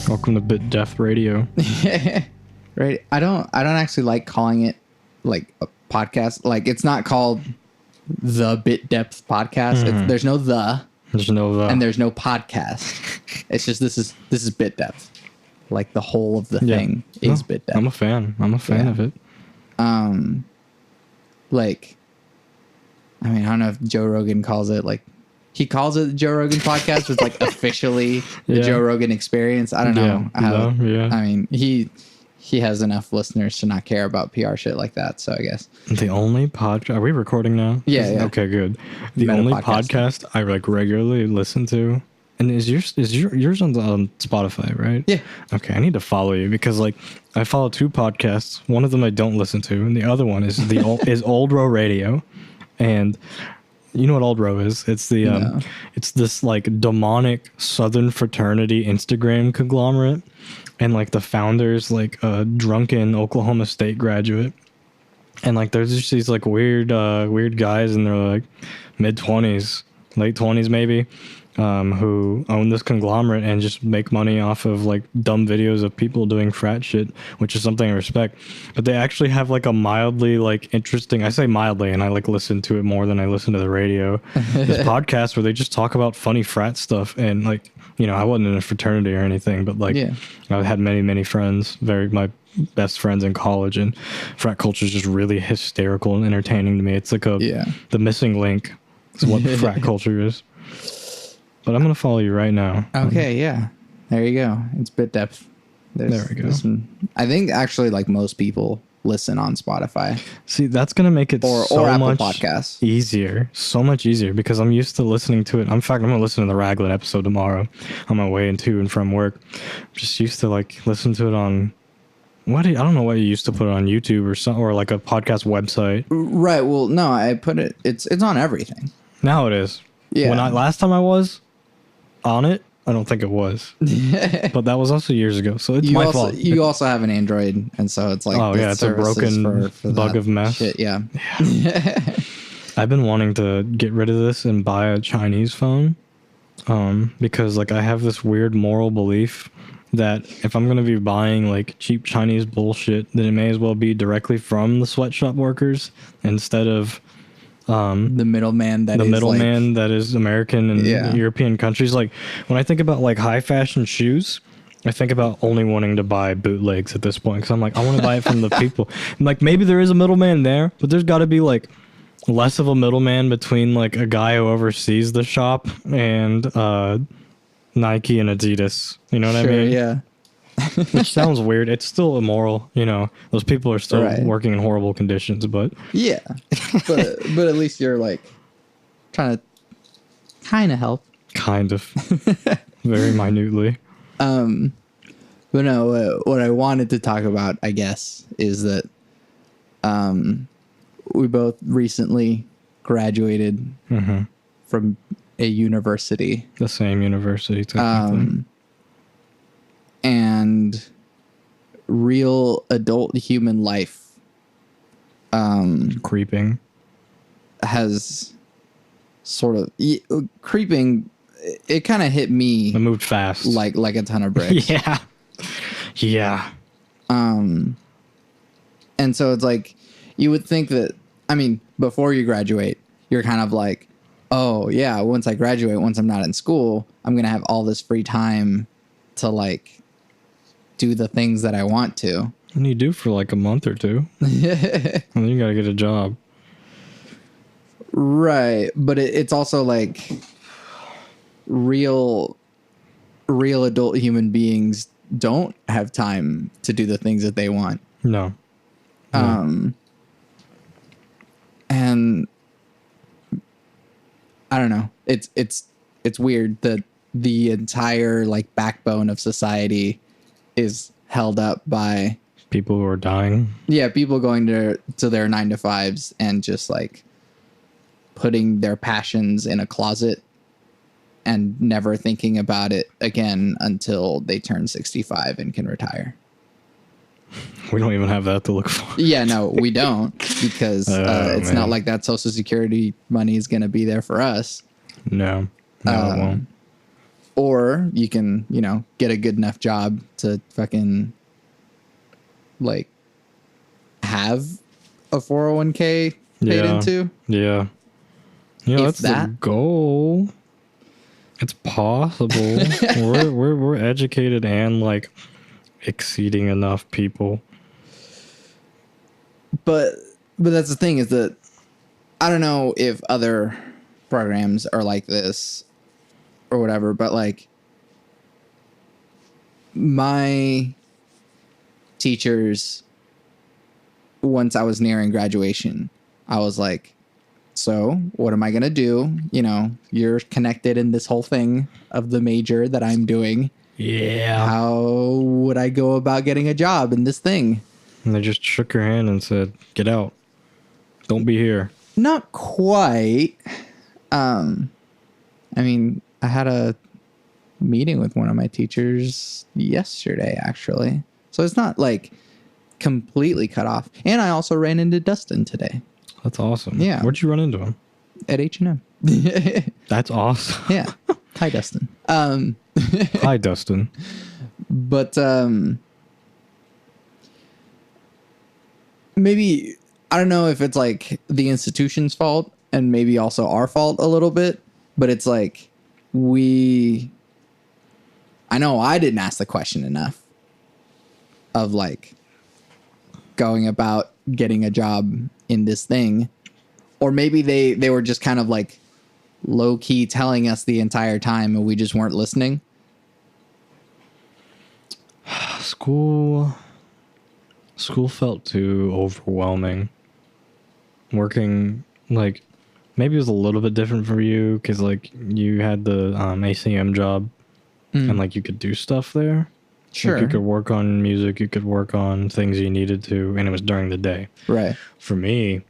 Welcome to Bit Deaf Radio. Right. I don't actually like calling it like a podcast. Like it's not called the Bit Depth Podcast. There's no the. There's no the. And there's no podcast. It's just this is Bit Depth. Like the whole of the thing is Bit Depth. I'm a fan. I'm a fan of it. Like, I mean, I don't know if Joe Rogan calls it like. He calls it the Joe Rogan podcast, but like officially the Joe Rogan experience. I don't know. I mean, he has enough listeners to not care about PR shit like that. So I guess the only podcast. Are we recording now? Yeah. Okay, good. The only podcast I like regularly listen to, and is yours on Spotify, right? Yeah. Okay, I need to follow you because like I follow two podcasts. One of them I don't listen to, and the other one is is Old Row Radio, and. You know what Old Row is? It's the it's this like demonic Southern fraternity Instagram conglomerate, and like the founders like a drunken Oklahoma State graduate, and like there's just these like weird guys in their like mid-20s, late 20s maybe, who own this conglomerate and just make money off of like dumb videos of people doing frat shit, which is something I respect. But they actually have like a mildly like interesting, I say mildly, and I like listen to it more than I listen to the radio, this podcast where they just talk about funny frat stuff. And like, you know, I wasn't in a fraternity or anything, but like I've had many friends, my best friends in college, and frat culture is just really hysterical and entertaining to me. It's like the missing link is what frat culture is. But I'm going to follow you right now. Okay, yeah. There you go. It's Bit Depth. There we go. I think actually like most people listen on Spotify. See, that's going to make it or Apple much Podcasts. Easier. So much easier because I'm used to listening to it. In fact, I'm going to listen to the Raglan episode tomorrow on my way to and from work. I'm just used to like listen to it on... I don't know why you used to put it on YouTube or like a podcast website. Right. Well, no, I put it... It's on everything. Now it is. Yeah. Last time I was on it, I don't think it was. But that was also years ago, so it's my fault. You also have an Android, and so it's like... Oh, yeah, it's a broken bug of mess. Shit, yeah. I've been wanting to get rid of this and buy a Chinese phone because like I have this weird moral belief that if I'm going to be buying like cheap Chinese bullshit, then it may as well be directly from the sweatshop workers instead of... the middleman that is American and European countries. Like when I think about like high fashion shoes, I think about only wanting to buy bootlegs at this point because I'm like, I want to buy it from the people. And like maybe there is a middleman there, but there's got to be like less of a middleman between like a guy who oversees the shop and Nike and Adidas. You know what I mean? Yeah. Which sounds weird. It's still immoral, you know. Those people are still working in horrible conditions, but but at least you're like trying to kind of help. Kind of, very minutely. But no, what I wanted to talk about, I guess, is that we both recently graduated from a university, the same university, technically. And real adult human life creeping has sort of creeping. It kind of hit me. It moved fast, like a ton of bricks. yeah. And so it's like you would think that. I mean, before you graduate, you're kind of like, oh yeah, once I graduate, once I'm not in school, I'm gonna have all this free time to like do the things that I want to. And you do for like a month or two. And then you gotta get a job. Right. But it's also like real adult human beings don't have time to do the things that they want. No. And I don't know. It's weird that the entire like backbone of society is held up by people who are dying. Yeah, people going to their 9-to-5s and just like putting their passions in a closet and never thinking about it again until they turn 65 and can retire. We don't even have that to look for. Yeah, no, we don't because it's not like that Social Security money is going to be there for us. No, it won't. Or you can, get a good enough job to fucking like have a 401k paid into. Yeah. That's the goal. It's possible. we're educated and like exceeding enough people. But that's the thing, is that I don't know if other programs are like this or whatever, but like my teachers, once I was nearing graduation, I was like, so what am I going to do? You're connected in this whole thing of the major that I'm doing. Yeah. How would I go about getting a job in this thing? And they just shook your hand and said, get out. Don't be here. Not quite. I mean, I had a meeting with one of my teachers yesterday, actually. So it's not like completely cut off. And I also ran into Dustin today. That's awesome. Yeah. Where'd you run into him? At H&M. That's awesome. Yeah. Hi, Dustin. Hi, Dustin. But maybe, I don't know if it's like the institution's fault and maybe also our fault a little bit, but it's like I know I didn't ask the question enough of like going about getting a job in this thing. Or maybe they were just kind of like low key telling us the entire time and we just weren't listening. School felt too overwhelming. Working, like, maybe it was a little bit different for you because like you had the ACM job and like you could do stuff there. Sure. Like, you could work on music, you could work on things you needed to, and it was during the day. Right. For me,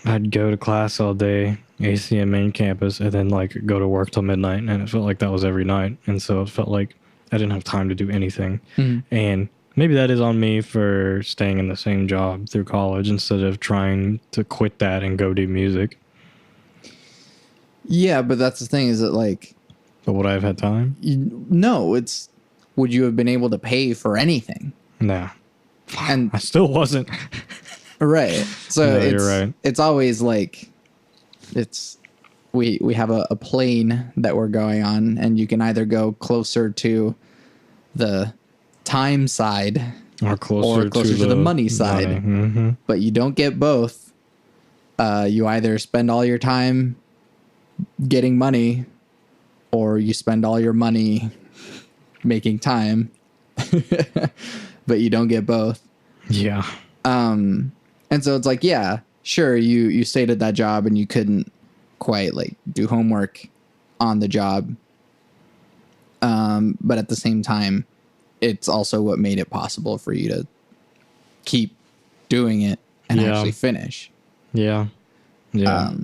I'd go to class all day, ACM main campus, and then like go to work till midnight, and it felt like that was every night. And so it felt like I didn't have time to do anything. And maybe that is on me for staying in the same job through college instead of trying to quit that and go do music. Yeah, but that's the thing, is that like... But would I have had time? No, it's... Would you have been able to pay for anything? Nah. And I still wasn't. Right. So No, it's, you're right. It's always like... We have a plane that we're going on, and you can either go closer to the time side Or closer to the money side. Mm-hmm. But you don't get both. You either spend all your time getting money, or you spend all your money making time. But you don't get both. Yeah. And so it's like, yeah, sure, you stayed at that job and you couldn't quite like do homework on the job. But at the same time, it's also what made it possible for you to keep doing it and actually finish. Yeah. Yeah.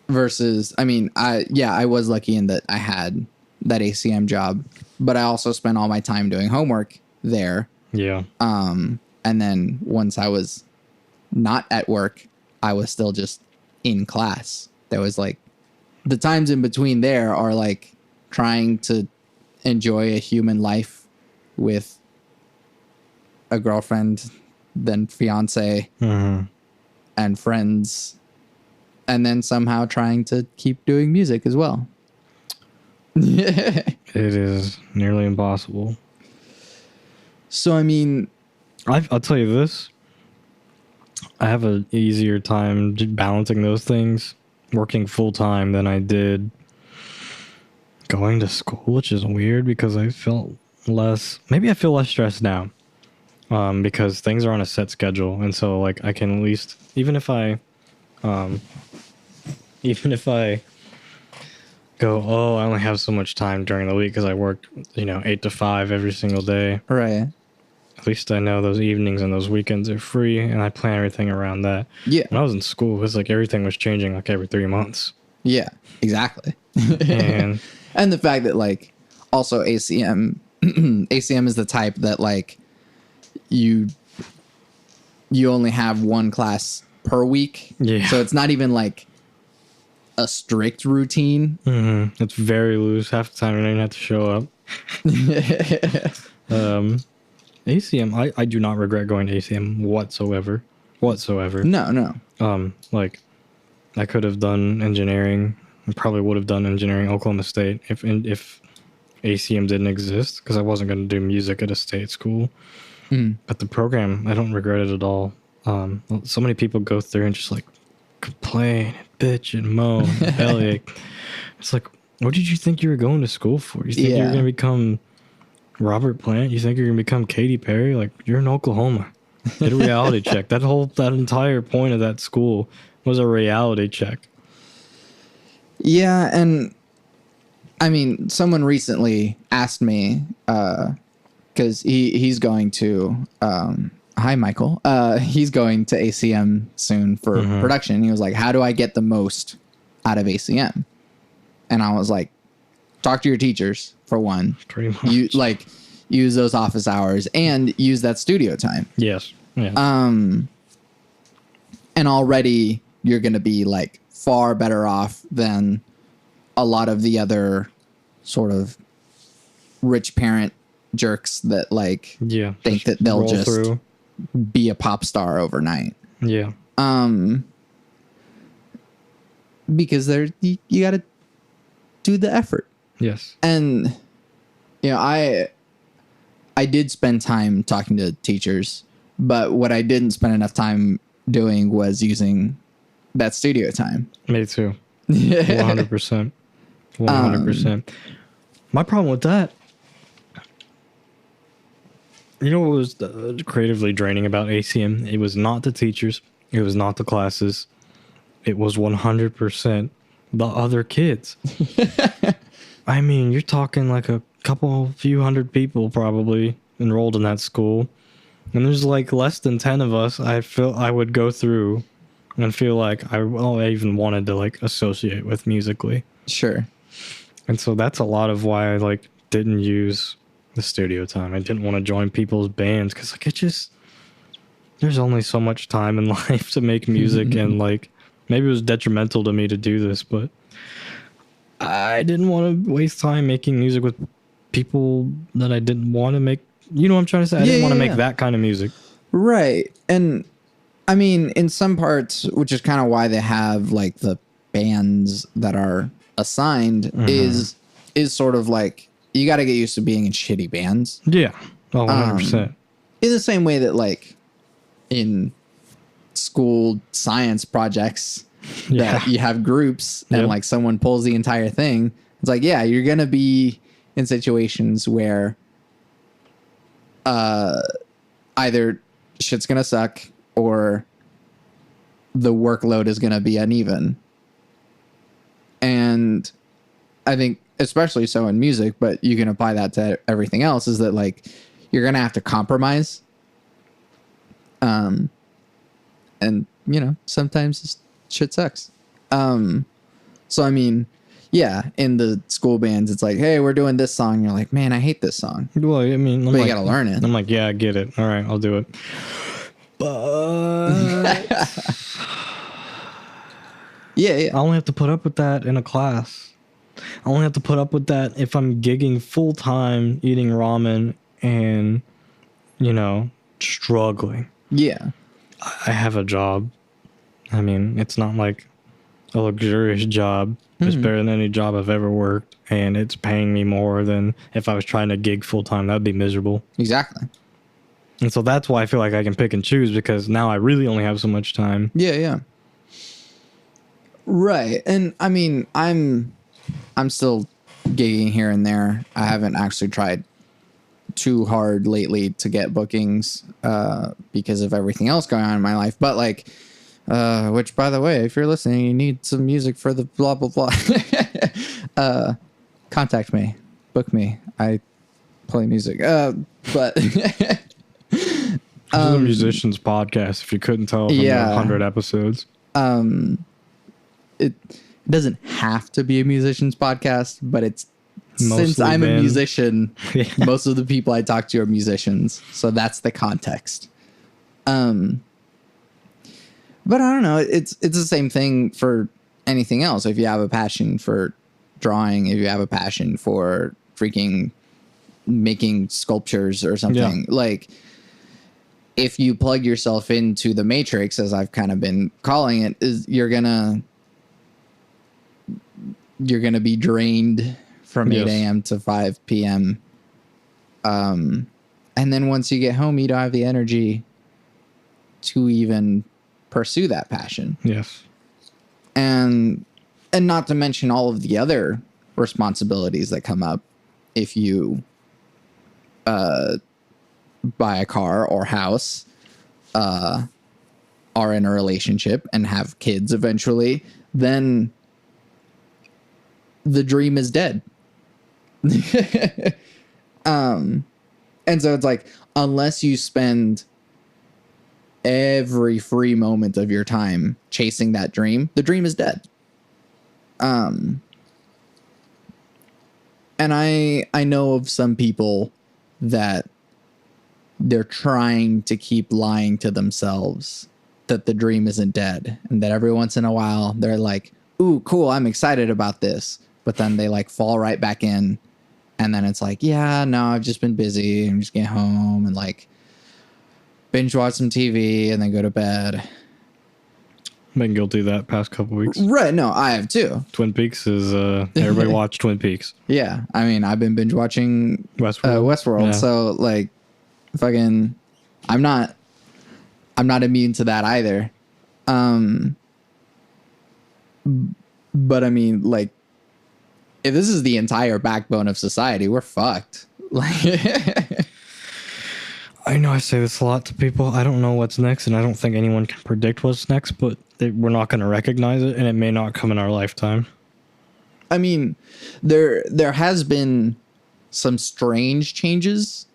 Versus, I mean, I was lucky in that I had that ACM job, but I also spent all my time doing homework there. Yeah. And then once I was not at work, I was still just in class. There was like the times in between there are like trying to enjoy a human life with a girlfriend, then fiance, and friends, and then somehow trying to keep doing music as well. It is nearly impossible. So, I mean... I'll tell you this. I have an easier time balancing those things, working full-time, than I did going to school, which is weird because I felt less... Maybe I feel less stressed now because things are on a set schedule. And so, like, I can at least... Even if I go, oh, I only have so much time during the week because I work, 8 to 5 every single day. Right. At least I know those evenings and those weekends are free, and I plan everything around that. Yeah. When I was in school, it was like everything was changing like every 3 months. Yeah, exactly. And the fact that like also ACM is the type that like you only have one class per week. Yeah. So it's not even like a strict routine. Mm-hmm. It's very loose. Half the time you don't even have to show up. ACM, I do not regret going to ACM whatsoever. No. Like I could have done engineering. I probably would have done engineering at Oklahoma State if ACM didn't exist, because I wasn't going to do music at a state school. But the program, I don't regret it at all. So many people go through and just like complain, bitch, and moan, and bellyache. It's like, what did you think you were going to school for? You think you're going to become Robert Plant? You think you're going to become Katy Perry? Like, you're in Oklahoma. Get a reality check. That entire point of that school was a reality check. Yeah, and I mean, someone recently asked me, because he's going to, hi, Michael. He's going to ACM soon for production. He was like, how do I get the most out of ACM? And I was like, talk to your teachers, for one. Pretty much. Use those office hours and use that studio time. Yes. Yeah. And already you're going to be like far better off than a lot of the other sort of rich parent jerks that like think that they'll just be a pop star overnight. Yeah. Because you got to do the effort. Yes. And you know, I did spend time talking to teachers, but what I didn't spend enough time doing was using that studio time. Me too. 100%. 100%. My problem with that, you know what was creatively draining about ACM? It was not the teachers. It was not the classes. It was 100% the other kids. I mean, you're talking like a few hundred people probably enrolled in that school. And there's like less than 10 of us I feel I would go through and feel like I even wanted to like associate with musically. Sure. And so that's a lot of why I like didn't use the studio time. I didn't want to join people's bands because like there's only so much time in life to make music. And like maybe it was detrimental to me to do this, but I didn't want to waste time making music with people that I didn't want to make. You know what I'm trying to say? I didn't want to make that kind of music. Right. And I mean, in some parts, which is kind of why they have like the bands that are assigned, is sort of like you got to get used to being in shitty bands. Yeah. Oh, 100%. In the same way that like in school science projects that you have groups and like someone pulls the entire thing. It's like, yeah, you're going to be in situations where either shit's going to suck or the workload is going to be uneven. And I think especially so in music, but you can apply that to everything else, is that like you're going to have to compromise. And you know, sometimes shit sucks. So I mean, yeah, in the school bands, it's like, hey, we're doing this song. You're like, man, I hate this song. Well, I mean, but you gotta learn it. I'm like, yeah, I get it. All right, I'll do it. But yeah, I only have to put up with that in a class. I only have to put up with that if I'm gigging full time, eating ramen, and you know, struggling. Yeah, I have a job. I mean, it's not like a luxurious job. It's better than any job I've ever worked, and it's paying me more than if I was trying to gig full time. That'd be miserable. Exactly. And so that's why I feel like I can pick and choose, because now I really only have so much time. Yeah. Right. And I mean, I'm still gigging here and there. I haven't actually tried too hard lately to get bookings because of everything else going on in my life. But like, which, by the way, if you're listening, you need some music for the blah, blah, blah. Contact me. Book me. I play music. But this is a musician's podcast, if you couldn't tell from the 100 episodes. It doesn't have to be a musician's podcast, but it's since I'm a musician, most of the people I talk to are musicians. So that's the context. But I don't know. It's the same thing for anything else. If you have a passion for drawing, if you have a passion for freaking making sculptures or something, like if you plug yourself into the matrix, as I've kind of been calling it, is you're gonna be drained from 8 a.m. to 5 p.m. And then once you get home, you don't have the energy to even pursue that passion. Yes. And not to mention all of the other responsibilities that come up if you buy a car or house, are in a relationship and have kids eventually, then the dream is dead. And so it's like, unless you spend every free moment of your time chasing that dream, the dream is dead. And I know of some people that they're trying to keep lying to themselves that the dream isn't dead, and that every once in a while they're like, ooh, cool, I'm excited about this. But then they like fall right back in. And then it's like, yeah, no, I've just been busy. I'm just getting home and like binge watch some TV and then go to bed. Been guilty of that past couple weeks. Right. No, I have too. Twin Peaks is, everybody watch Twin Peaks. Yeah. I mean, I've been binge watching Westworld. Yeah. So like fucking, I'm not immune to that either. But I mean, like, if this is the entire backbone of society, we're fucked. Like, I know I say this a lot to people. I don't know what's next, and I don't think anyone can predict what's next, but we're not going to recognize it, and it may not come in our lifetime. I mean, there has been some strange changes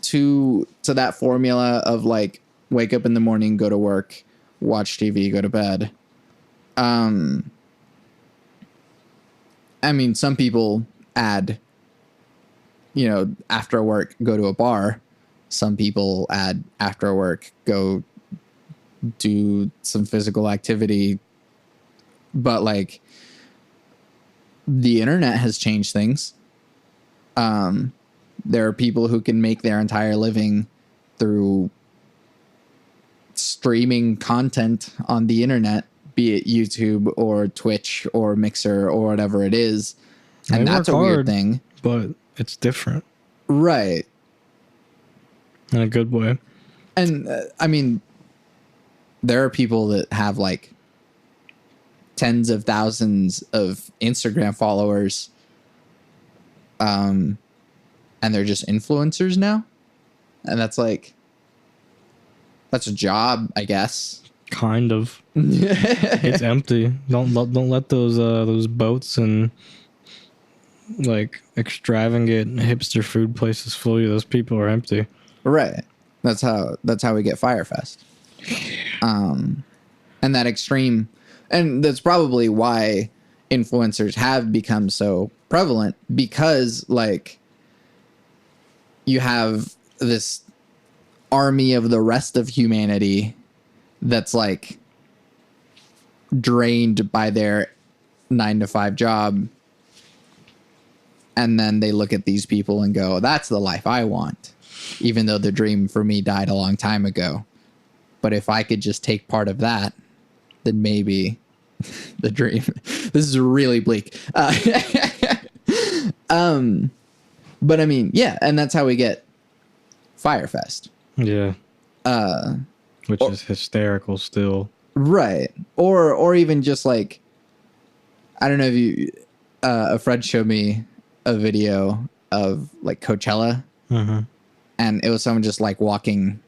to that formula of like wake up in the morning, go to work, watch TV, go to bed. I mean, some people add, after work, go to a bar. Some people add after work, go do some physical activity. But like, the internet has changed things. There are people who can make their entire living through streaming content on the internet, be it YouTube or Twitch or Mixer or whatever it is. And that's a weird thing. But it's different. Right. In a good way. And I mean, there are people that have like tens of thousands of Instagram followers. And they're just influencers now. And that's a job, I guess. Kind of. It's empty. Don't let those boats and like extravagant hipster food places fool you. Those people are empty. Right. That's how we get Firefest. And that extreme, and that's probably why influencers have become so prevalent, because like you have this army of the rest of humanity that's like drained by their 9-to-5 job, and then they look at these people and go, that's the life I want, even though the dream for me died a long time ago. But if I could just take part of that, then maybe the dream. This is really bleak. But I mean, yeah, and that's how we get Firefest. Yeah. Which is hysterical still. Right. Or even just like, I don't know if you, a friend showed me a video of like Coachella. Mm-hmm. And it was someone just like walking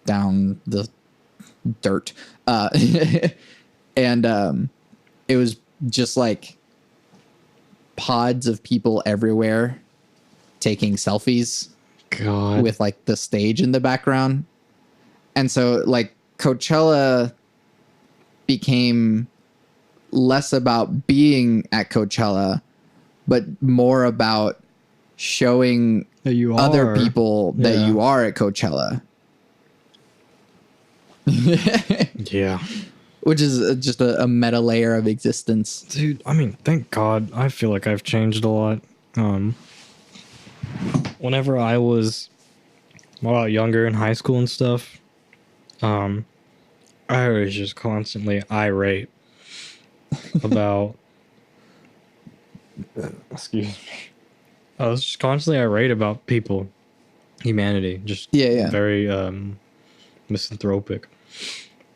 down the dirt. And it was just like pods of people everywhere taking selfies. God. With like the stage in the background. And so like Coachella became less about being at Coachella, but more about showing that you are. Other people that you are at Coachella. Yeah. which is just a meta layer of existence. Dude, I mean, thank God. I feel like I've changed a lot. Whenever I was a lot younger in high school and stuff, I was just constantly irate about excuse me. I was just constantly irate about people, humanity, just very misanthropic.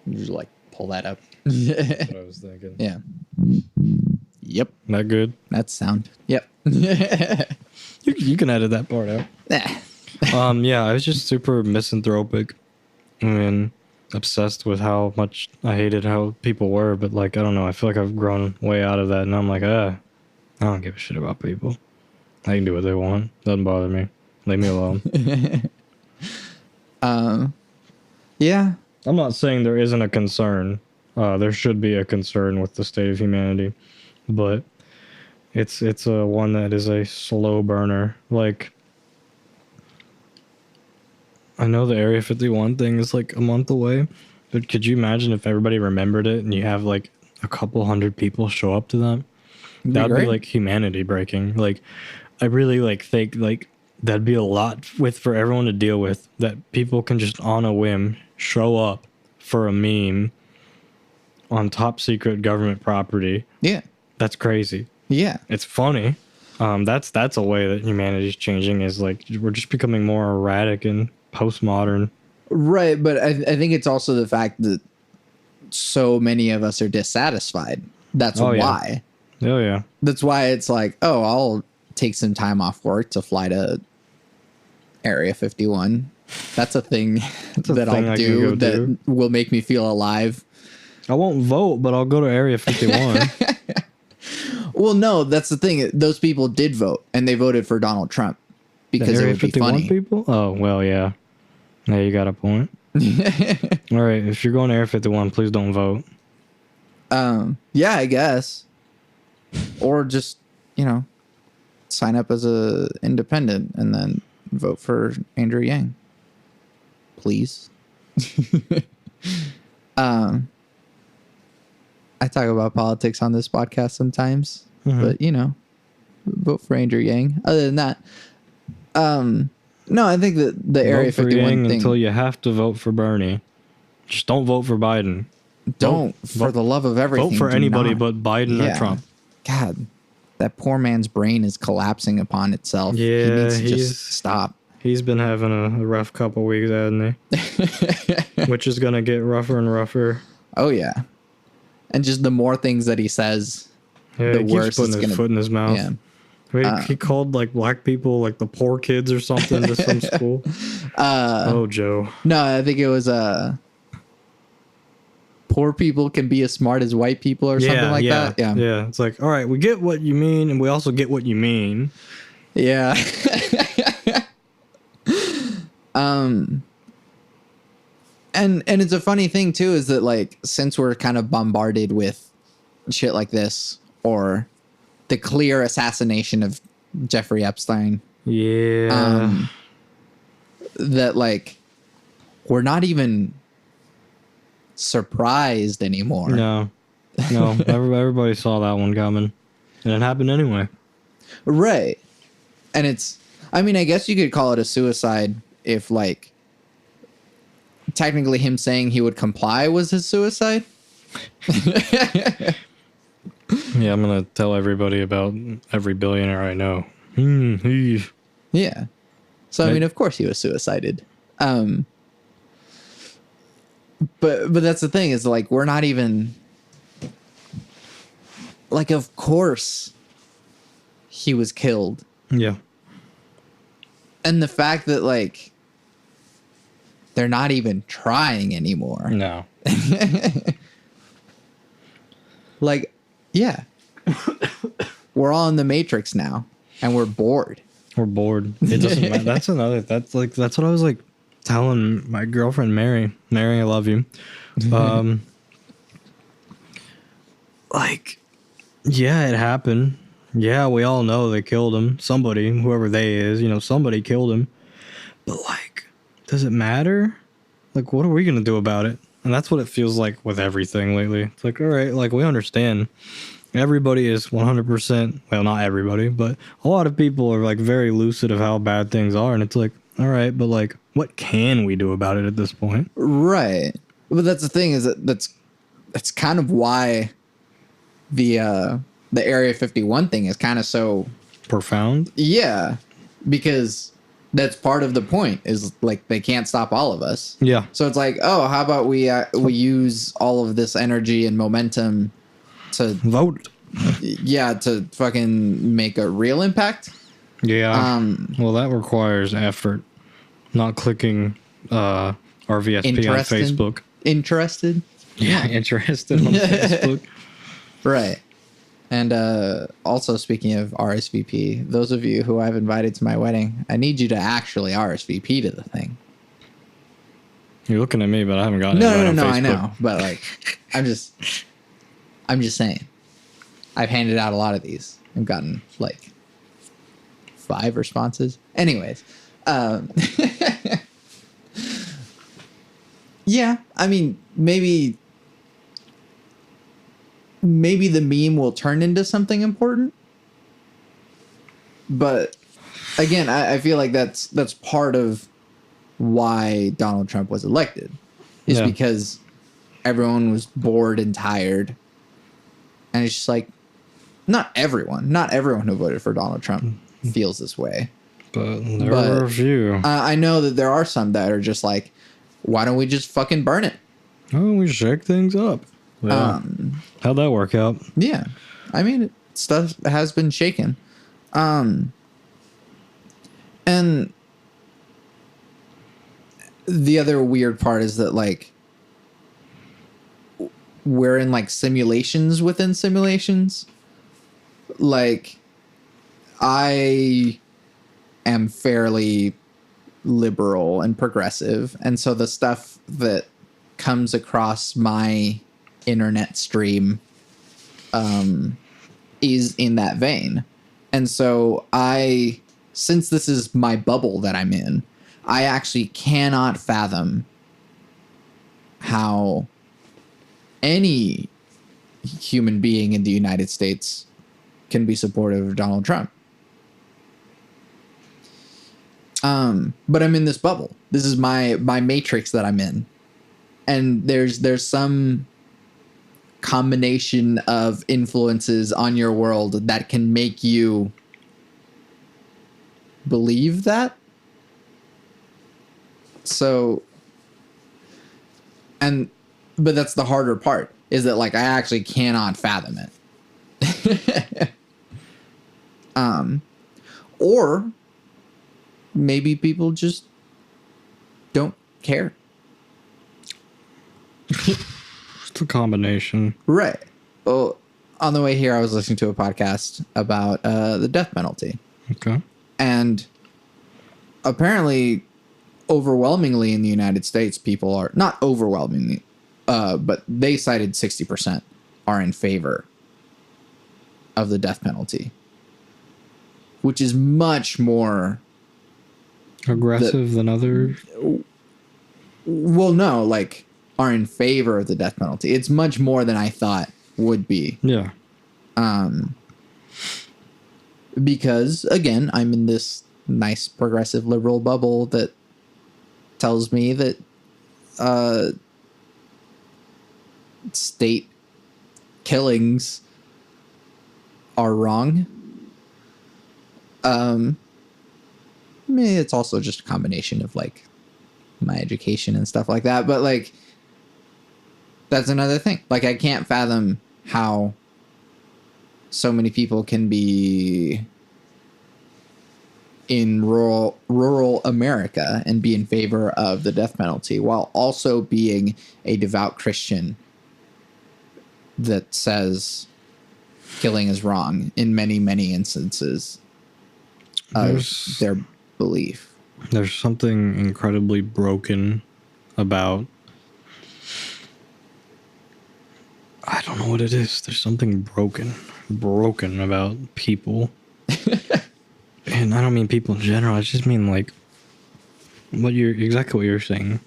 You just like pull that up. That's what I was thinking. Yeah. Yep. That good? That's sound. Yep. You can edit that part out. Yeah, I was just super misanthropic and obsessed with how much I hated how people were, but like, I don't know, I feel like I've grown way out of that, and I'm like, I don't give a shit about people. I can do what they want. Doesn't bother me. Leave me alone. Yeah. I'm not saying there isn't a concern. There should be a concern with the state of humanity, but it's a one that is a slow burner. Like, I know the Area 51 thing is like a month away, but could you imagine if everybody remembered it and you have like a couple hundred people show up to that? That would be like humanity breaking. Like, I really like think like that'd be a lot for everyone to deal with, that people can just on a whim show up for a meme on top secret government property. Yeah. That's crazy. Yeah. It's funny. That's a way that humanity's changing, is like we're just becoming more erratic and postmodern. Right, but I think it's also the fact that so many of us are dissatisfied. That's why. Oh yeah. That's why it's like, oh, I'll take some time off work to fly to Area 51. That's a thing that I'll do that will make me feel alive. I won't vote, but I'll go to Area 51. Well, no, that's the thing. Those people did vote, and they voted for Donald Trump because it would be funny. People? Oh, well, yeah. Yeah, you got a point. All right, if you're going to Area 51, please don't vote. Yeah, I guess. Or just, sign up as a independent and then vote for Andrew Yang. Please. I talk about politics on this podcast sometimes, but vote for Andrew Yang. Other than that, no, I think that the Area 51 thing, until you have to vote for Bernie. Just don't vote for Biden. For the love of everything. Vote for anybody but Biden or Trump. God, that poor man's brain is collapsing upon itself. Yeah, he needs to just stop. He's been having a rough couple weeks, hasn't he? Which is gonna get rougher and rougher. Oh yeah, and just the more things that he says, the worse putting his foot in his mouth. Yeah. He called like black people like the poor kids or something to some school. Oh, Joe. No, I think it was poor people can be as smart as white people or something like that. Yeah. Yeah. It's like, all right, we get what you mean, and we also get what you mean. Yeah. And it's a funny thing too, is that like, since we're kind of bombarded with shit like this, or the clear assassination of Jeffrey Epstein. Yeah. That like, we're not even surprised anymore. No. Everybody saw that one coming, and it happened anyway. Right. And I guess you could call it a suicide if like technically him saying he would comply was his suicide. Yeah, I'm gonna tell everybody about every billionaire I know. Yeah. So of course he was suicided. But that's the thing, is like, we're not even like, of course he was killed. Yeah. And the fact that like they're not even trying anymore. No. Like, yeah. We're all in the Matrix now, and we're bored. We're bored. It doesn't matter. That's what I was like telling my girlfriend Mary, I love you. Like, yeah, it happened. Yeah, we all know they killed him. Somebody, whoever they is, somebody killed him. But like, does it matter? Like, what are we gonna do about it? And that's what it feels like with everything lately. It's like, all right, like we understand everybody is 100%, well, not everybody, but a lot of people are like very lucid of how bad things are. And it's like, all right, but like, what can we do about it at this point? Right. But that's the thing, is that that's kind of why the Area 51 thing is kind of so Profound. Yeah, because that's part of the point, is like they can't stop all of us. Yeah. So it's like, oh, how about we use all of this energy and momentum to Vote. Yeah, to fucking make a real impact. Yeah. Well, that requires effort. Not clicking RVSP on Facebook. Interested? Yeah, interested on Facebook. Right. And also, speaking of RSVP, those of you who I've invited to my wedding, I need you to actually RSVP to the thing. You're looking at me, but I haven't gotten No, on Facebook. I know. But like, I'm just saying. I've handed out a lot of these. I've gotten like 5 responses. Anyways. Yeah, I mean, maybe the meme will turn into something important. But again, I feel like that's part of why Donald Trump was elected, is because everyone was bored and tired. And it's just like, not everyone who voted for Donald Trump feels this way. But there were a few. I know that there are some that are just like, why don't we just fucking burn it? Oh, we shake things up. Yeah. How'd that work out? Yeah. I mean, stuff has been shaken. And the other weird part is that, like, we're in, like, simulations within simulations. Like, I am fairly liberal and progressive, and so the stuff that comes across my internet stream is in that vein. And so since this is my bubble that I'm in, I actually cannot fathom how any human being in the United States can be supportive of Donald Trump. But I'm in this bubble. This is my matrix that I'm in. And there's some combination of influences on your world that can make you believe that. So, but that's the harder part, is that, like, I actually cannot fathom it. Or maybe people just don't care. It's a combination. Right. Well, on the way here, I was listening to a podcast about the death penalty. Okay. And apparently, overwhelmingly in the United States, people are, not overwhelmingly, but they cited 60% are in favor of the death penalty, which is much more aggressive than others. Well, no, like, are in favor of the death penalty. It's much more than I thought would be. Yeah. Because, again, I'm in this nice progressive liberal bubble that tells me that state killings are wrong. Maybe it's also just a combination of, like, my education and stuff like that. But, like, that's another thing. Like, I can't fathom how so many people can be in rural America and be in favor of the death penalty while also being a devout Christian that says killing is wrong in many, many instances of their belief. There's something incredibly broken about, I don't know what it is. There's something broken about people. And I don't mean people in general. I just mean, like, exactly what you're saying.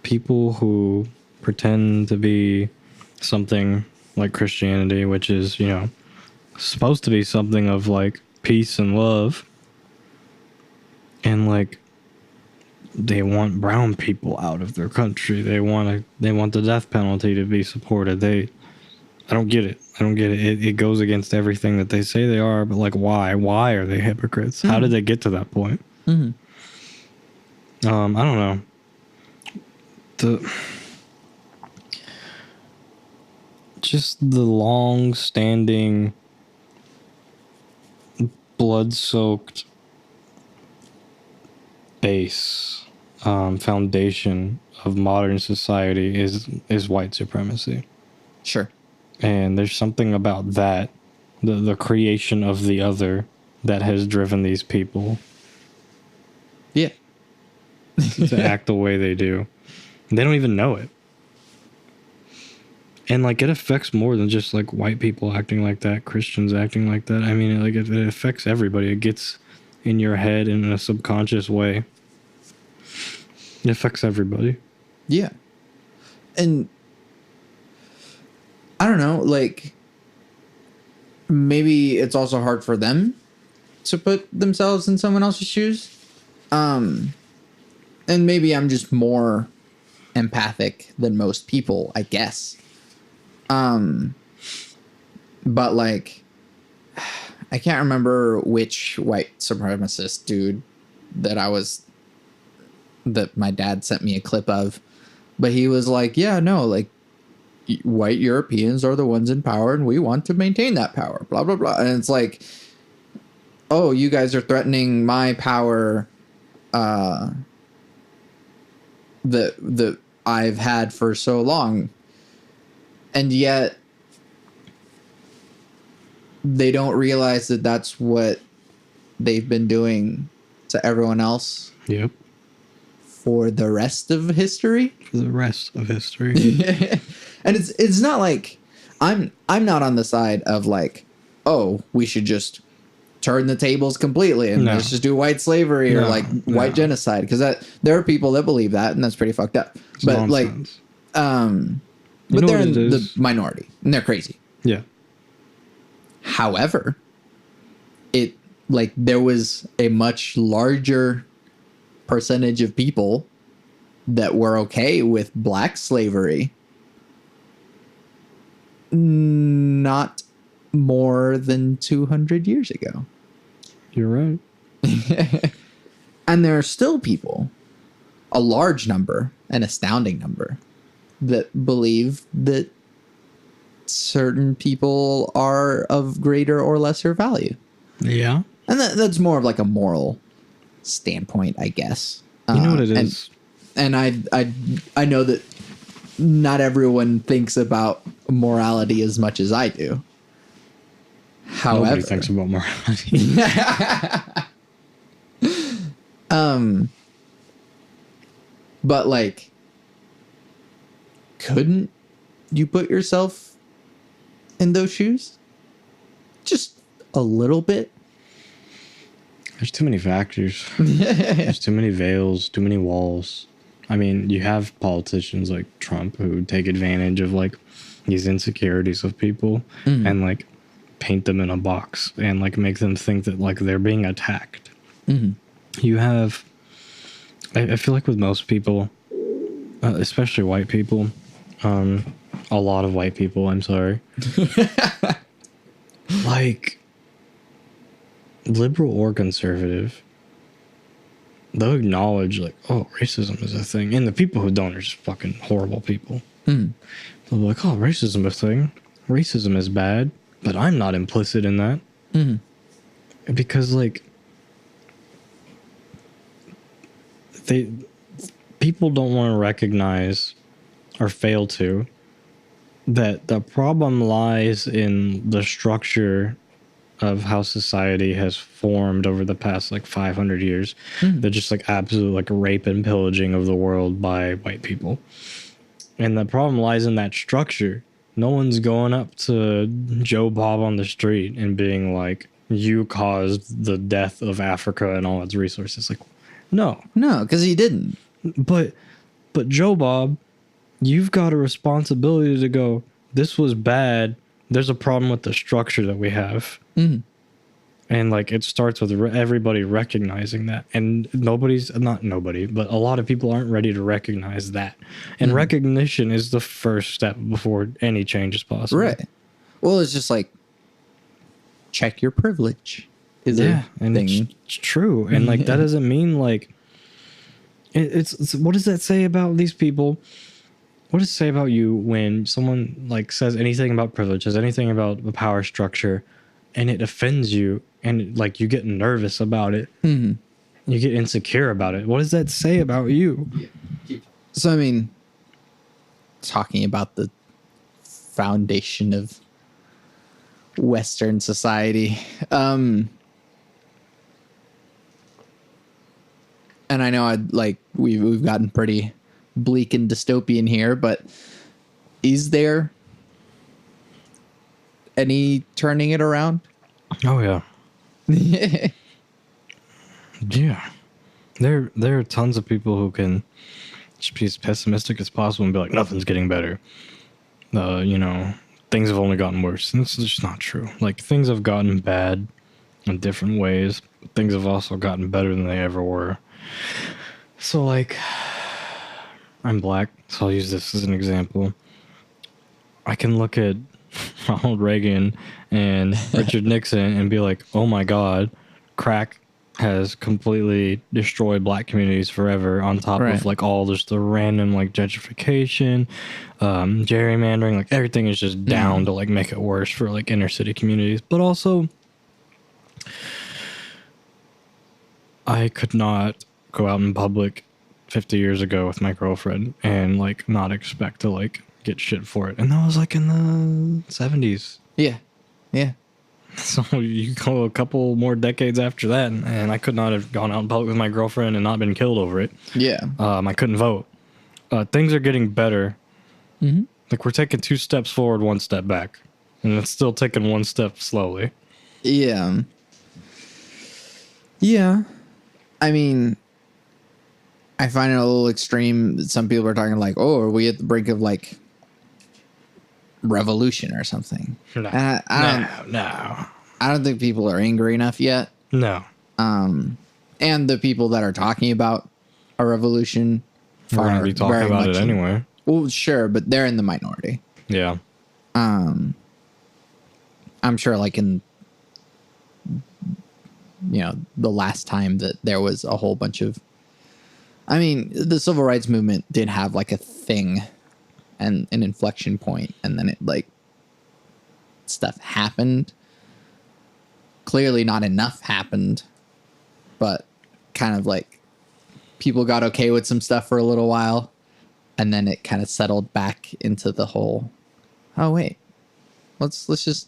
people who pretend to be something like Christianity, which is, you know, supposed to be something of like peace and love, and like they want brown people out of their country. They want the death penalty to be supported. I don't get it. It goes against everything that they say they are, but like why are they hypocrites? Mm-hmm. How did they get to that point? Mm-hmm. I don't know. Just the long-standing, blood-soaked base, foundation of modern society is white supremacy. Sure. And there's something about that, the creation of the other, that has driven these people. Yeah. To act the way they do. They don't even know it. And like it affects more than just like white people acting like that, Christians acting like that. I mean, it affects everybody. It gets in your head in a subconscious way. It affects everybody. Yeah. And I don't know, like maybe it's also hard for them to put themselves in someone else's shoes. And maybe I'm just more empathic than most people, I guess. But like, I can't remember which white supremacist dude that my dad sent me a clip of, but he was like, yeah, no, like white Europeans are the ones in power and we want to maintain that power, blah, blah, blah. And it's like, oh, you guys are threatening my power, that I've had for so long. And yet they don't realize that that's what they've been doing to everyone else. Yep. For the rest of history. For the rest of history. And it's not like I'm not on the side of like, oh, we should just turn the tables completely and let's just do white slavery or like white genocide, because there are people that believe that, and that's pretty fucked up. It's but nonsense. But they're in the minority and they're crazy. Yeah. However, there was a much larger percentage of people that were okay with black slavery not more than 200 years ago. You're right. And there are still people, a large number, an astounding number, that believe that certain people are of greater or lesser value. Yeah. And that's more of like a moral standpoint, I guess. You know what it is. And I know that not everyone thinks about morality as much as I do. However, nobody thinks about morality. But like, couldn't you put yourself in those shoes? Just a little bit. There's too many factors. There's too many veils, too many walls. I mean, you have politicians like Trump who take advantage of like these insecurities of people and like paint them in a box and like make them think that like they're being attacked. You have, I feel like with most people, especially white people, a lot of white people, I'm sorry, like liberal or conservative, they'll acknowledge like, oh, racism is a thing. And the people who don't are just fucking horrible people. They'll be like, oh, racism is a thing. Racism is bad. But I'm not implicit in that. Because like, people don't want to recognize or fail to that the problem lies in the structure of how society has formed over the past like 500 years. They're just like absolute like rape and pillaging of the world by white people. And the problem lies in that structure. No one's going up to Joe Bob on the street and being like, you caused the death of Africa and all its resources. Like, no, because he didn't. But But Joe Bob, you've got a responsibility to go, this was bad. There's a problem with the structure that we have. Mm-hmm. And like it starts with everybody recognizing that, and not nobody, but a lot of people aren't ready to recognize that. And recognition is the first step before any change is possible. Right. Well, it's just like check your privilege. Is a and thing. it's true, and like that doesn't mean like it's what does that say about these people? What does it say about you when someone like says anything about privilege, says anything about the power structure, and it offends you, and like you get nervous about it, you get insecure about it? What does that say about you? So I mean, talking about the foundation of Western society, and I know we've gotten pretty bleak and dystopian here, but is there any turning it around? Oh yeah. Yeah. There are tons of people who can just be as pessimistic as possible and be like, nothing's getting better. Things have only gotten worse. And this is just not true. Like, things have gotten bad in different ways. But things have also gotten better than they ever were. So, like, I'm black, so I'll use this as an example. I can look at Ronald Reagan and Richard Nixon and be like, oh my God, crack has completely destroyed black communities forever, on top of like all just the random like gentrification, gerrymandering, like everything is just down to like make it worse for like inner city communities. But also, I could not go out in public 50 years ago with my girlfriend and like not expect to like get shit for it. And that was like in the 70s. Yeah. So you go a couple more decades after that, and I could not have gone out in public with my girlfriend and not been killed over it. Yeah. I couldn't vote. Things are getting better. Mm-hmm. Like, we're taking 2 steps forward, 1 step back. And it's still taking 1 step slowly. Yeah. Yeah. I mean, I find it a little extreme. Some people are talking like, oh, are we at the brink of like revolution or something? No. I don't think people are angry enough yet. No. And the people that are talking about a revolution We're going to be talking about it anyway. Well, sure, but they're in the minority. Yeah. I'm sure like in, the last time that there was a whole bunch of, I mean, the civil rights movement did have like a thing and an inflection point, and then it like stuff happened. Clearly not enough happened, but kind of like people got okay with some stuff for a little while, and then it kind of settled back into the whole, oh wait, let's just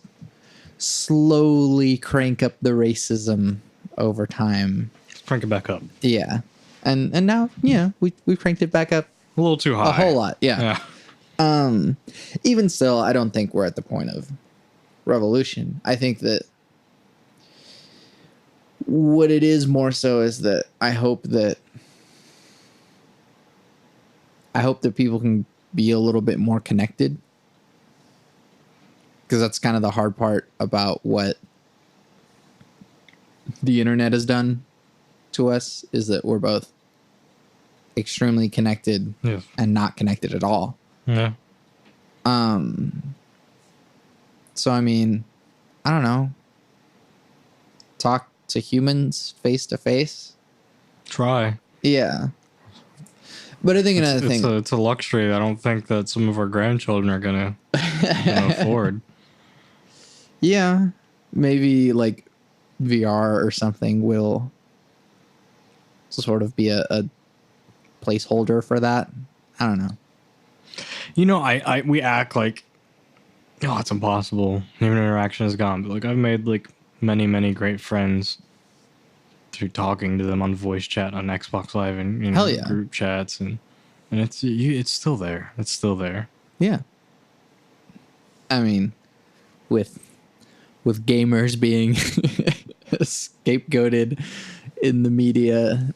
slowly crank up the racism over time. Let's crank it back up. Yeah. And now, we cranked it back up A little too high. a whole lot. Yeah. Even still, I don't think we're at the point of revolution. I think that what it is more so is that I hope that people can be a little bit more connected, because that's kind of the hard part about what the internet has done to us, is that we're both extremely connected and not connected at all. Yeah. So I mean, I don't know. Talk to humans face to face. Try. Yeah. But I think another thing, it's a luxury I don't think that some of our grandchildren are gonna afford. Yeah, maybe like VR or something will sort of be a placeholder for that. I don't know. We act like, oh, it's impossible. Human interaction is gone. But like, I've made like many great friends through talking to them on voice chat on Xbox Live and Hell yeah. group chats, and it's still there. It's still there. Yeah. I mean, with gamers being scapegoated in the media,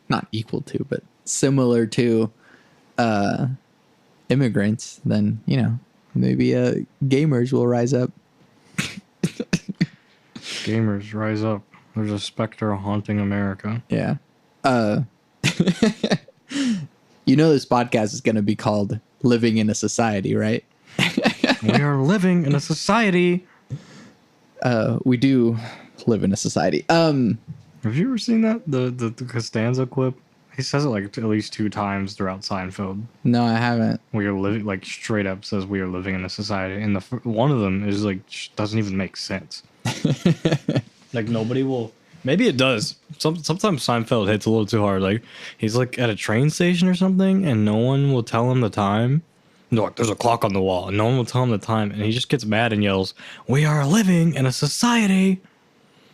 not equal to, but similar to immigrants, then, you know, maybe gamers will rise up. Gamers, rise up. There's a specter haunting America. Yeah. You know, this podcast is going to be called Living in a Society, right? We are living in a society. We do live in a society. Have you ever seen that? The Costanza clip? He says it like at least 2 times throughout Seinfeld. No, I haven't. We are living, like, straight up says we are living in a society. And one of them is like, doesn't even make sense. Like, nobody will. Maybe it does. Sometimes Seinfeld hits a little too hard. Like, he's like at a train station or something, and no one will tell him the time. No, like, there's a clock on the wall, and no one will tell him the time. And he just gets mad and yells, "We are living in a society."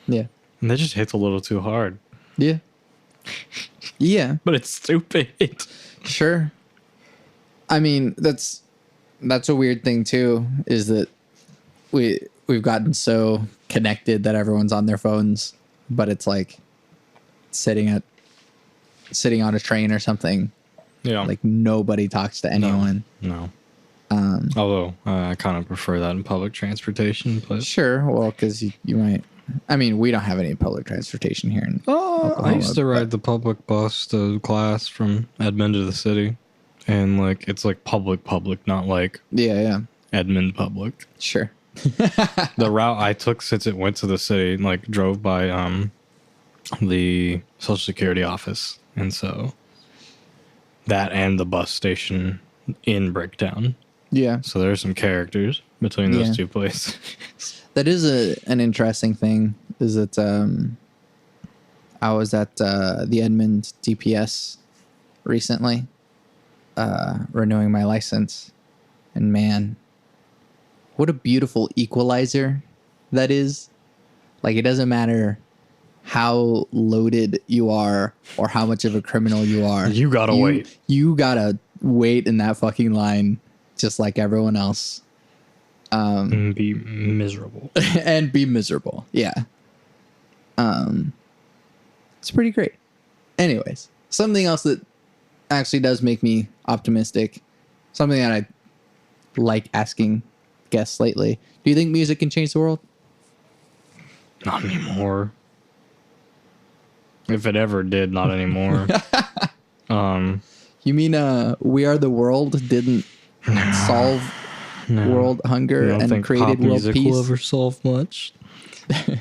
Yeah. And that just hits a little too hard. Yeah. Yeah. But it's stupid. Sure. I mean, that's a weird thing too, is that we've gotten so connected that everyone's on their phones, but it's like sitting on a train or something. Yeah. Like nobody talks to anyone. No. Although I kind of prefer that in public transportation, but Sure. Well, because you might. I mean, we don't have any public transportation here in Oklahoma, I used to ride the public bus to class from Edmond to the city, and like it's like public, not like Yeah. Edmond public. Sure. The route I took since it went to the city, like drove by the Social Security office, and so that and the bus station in Bricktown. Yeah. So there's some characters between those two places. That is an interesting thing, is that I was at the Edmond DPS recently, renewing my license, and man, what a beautiful equalizer that is. Like, it doesn't matter how loaded you are or how much of a criminal you are. You gotta wait. You gotta wait in that fucking line just like everyone else. And be miserable. And be miserable. Yeah. It's pretty great. Anyways, something else that actually does make me optimistic, something that I like asking guests lately. Do you think music can change the world? Not anymore. If it ever did, not anymore. You mean We Are the World didn't solve world hunger and created world peace? Will ever solve much? I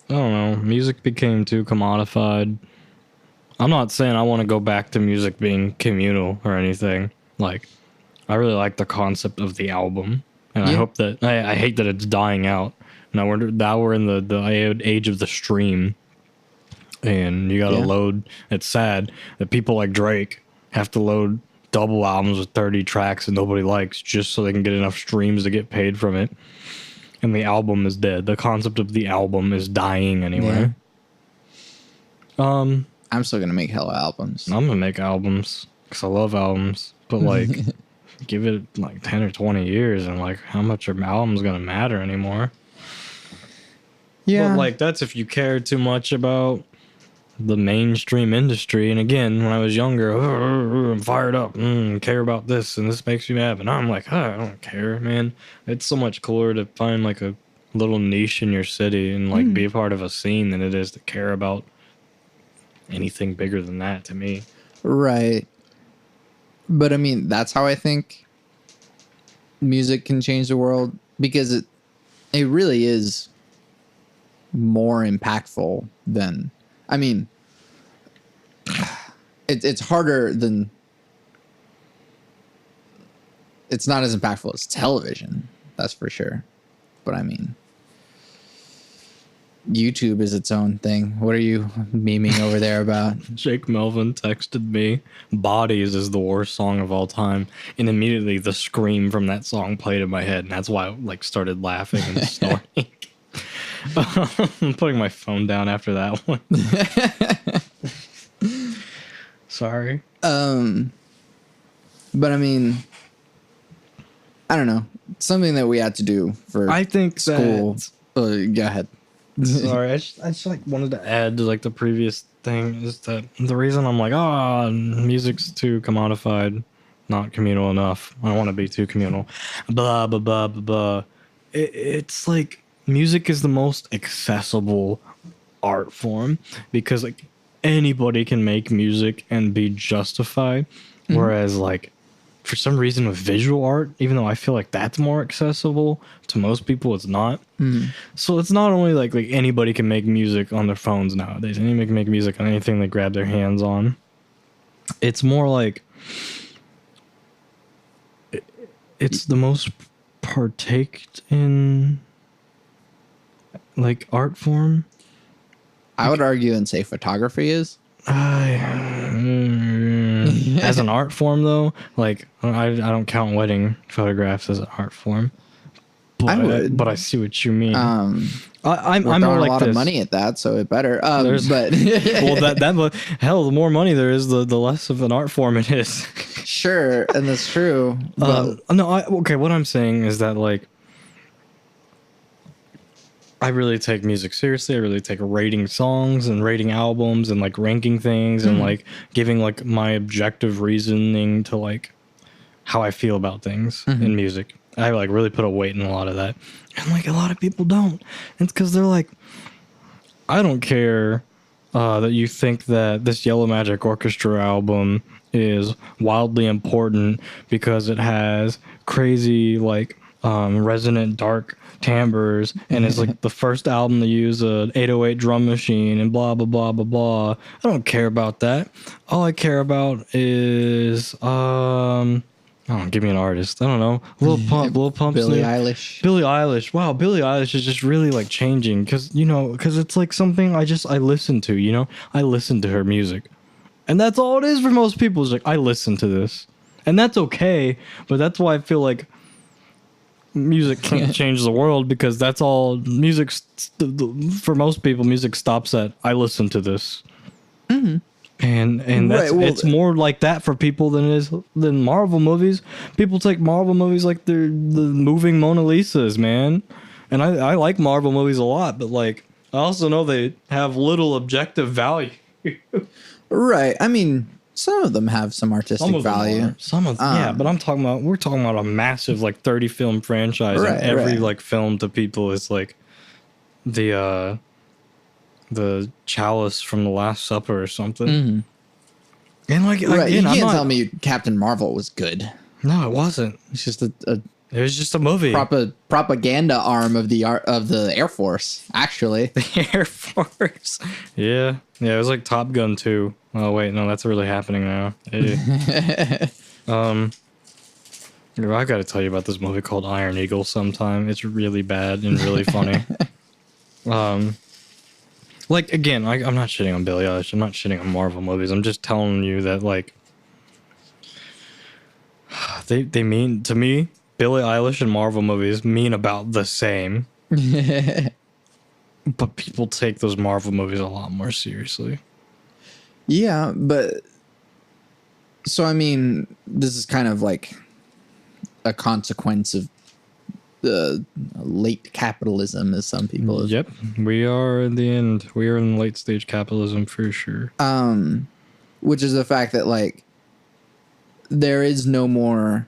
don't know. Music became too commodified. I'm not saying I want to go back to music being communal or anything. Like, I really like the concept of the album, and I hope that I hate that it's dying out. Now we're in the age of the stream, and you gotta load. It's sad that people like Drake have to load double albums with 30 tracks that nobody likes just so they can get enough streams to get paid from it. And the album is dead. The concept of the album is dying anyway. Yeah. I'm still gonna make hella albums. I'm gonna make albums because I love albums, but like give it like 10 or 20 years and like how much are albums gonna matter anymore? Yeah. But like that's if you care too much about the mainstream industry. And again, when I was younger, I'm fired up, care about this, and this makes me mad. And I'm like, I don't care, man. It's so much cooler to find like a little niche in your city and like be a part of a scene than it is to care about anything bigger than that to me. Right. But I mean, that's how I think music can change the world, because it really is more impactful than, I mean, it's harder than, it's not as impactful as television, that's for sure. But I mean, YouTube is its own thing. What are you memeing over there about? Jake Melvin texted me, "Bodies is the worst song of all time," and immediately the scream from that song played in my head, and that's why I like started laughing and snorting. I'm putting my phone down after that one. Sorry. But I mean, I don't know. Something that we had to do for I think school. That, go ahead. Sorry, I just like wanted to add to like the previous thing is that the reason I'm like, music's too commodified, not communal enough. I don't want to be too communal. Blah blah blah blah blah. It's like music is the most accessible art form because like anybody can make music and be justified, whereas like for some reason with visual art, even though I feel like that's more accessible to most people, it's not. So it's not only like anybody can make music on their phones nowadays. Anybody can make music on anything they grab their hands on. It's more like it's the most partaked in like art form. I would argue and say photography is. As an art form though, like I don't count wedding photographs as an art form. But I would, but I see what you mean. I'm we're more throwing like a lot this. of money at that, so it better. But well, that hell, the more money there is, the less of an art form it is. Sure, and that's true. But Okay. What I'm saying is that like I really take music seriously. I really take rating songs and rating albums and like ranking things and like giving like my objective reasoning to like how I feel about things in music. I like really put a weight in a lot of that. And like a lot of people don't. It's because they're like, I don't care that you think that this Yellow Magic Orchestra album is wildly important because it has crazy like resonant dark timbres and it's like the first album to use a 808 drum machine and blah blah blah blah blah. I don't care about that. All I care about is give me an artist. I don't know. Lil Pump's Billie new. Eilish. Billie Eilish. Wow, Billie Eilish is just really like changing because it's like something I listen to. I listen to her music, and that's all it is for most people. Is like I listen to this, and that's okay. But that's why I feel like music can't change the world because that's all music. For most people, music stops at I listen to this. And that's Right, well, it's more like that for people than Marvel movies. People take Marvel movies like they're the moving Mona Lisas, man. And I like Marvel movies a lot, but like I also know they have little objective value. Right. I mean, some of them have some artistic value. Yeah, but we're talking about a massive like 30 film franchise, and every like film to people is like the chalice from the Last Supper or something. And like Right. again, You can't tell me Captain Marvel was good. No, it wasn't. It's just It was just a movie. propaganda arm of the Air Force, actually. The Air Force. Yeah. It was like Top Gun 2. Oh wait, no, that's really happening now. I got to tell you about this movie called Iron Eagle sometime. It's really bad and really funny. Like again, I'm not shitting on Billie Eilish. I'm not shitting on Marvel movies. I'm just telling you that like they mean to me. Billie Eilish and Marvel movies mean about the same. But people take those Marvel movies a lot more seriously. Yeah, but so I mean, this is kind of like a consequence of the late capitalism, as some people. Yep, we are in the end. We are in late stage capitalism for sure. Which is the fact that like there is no more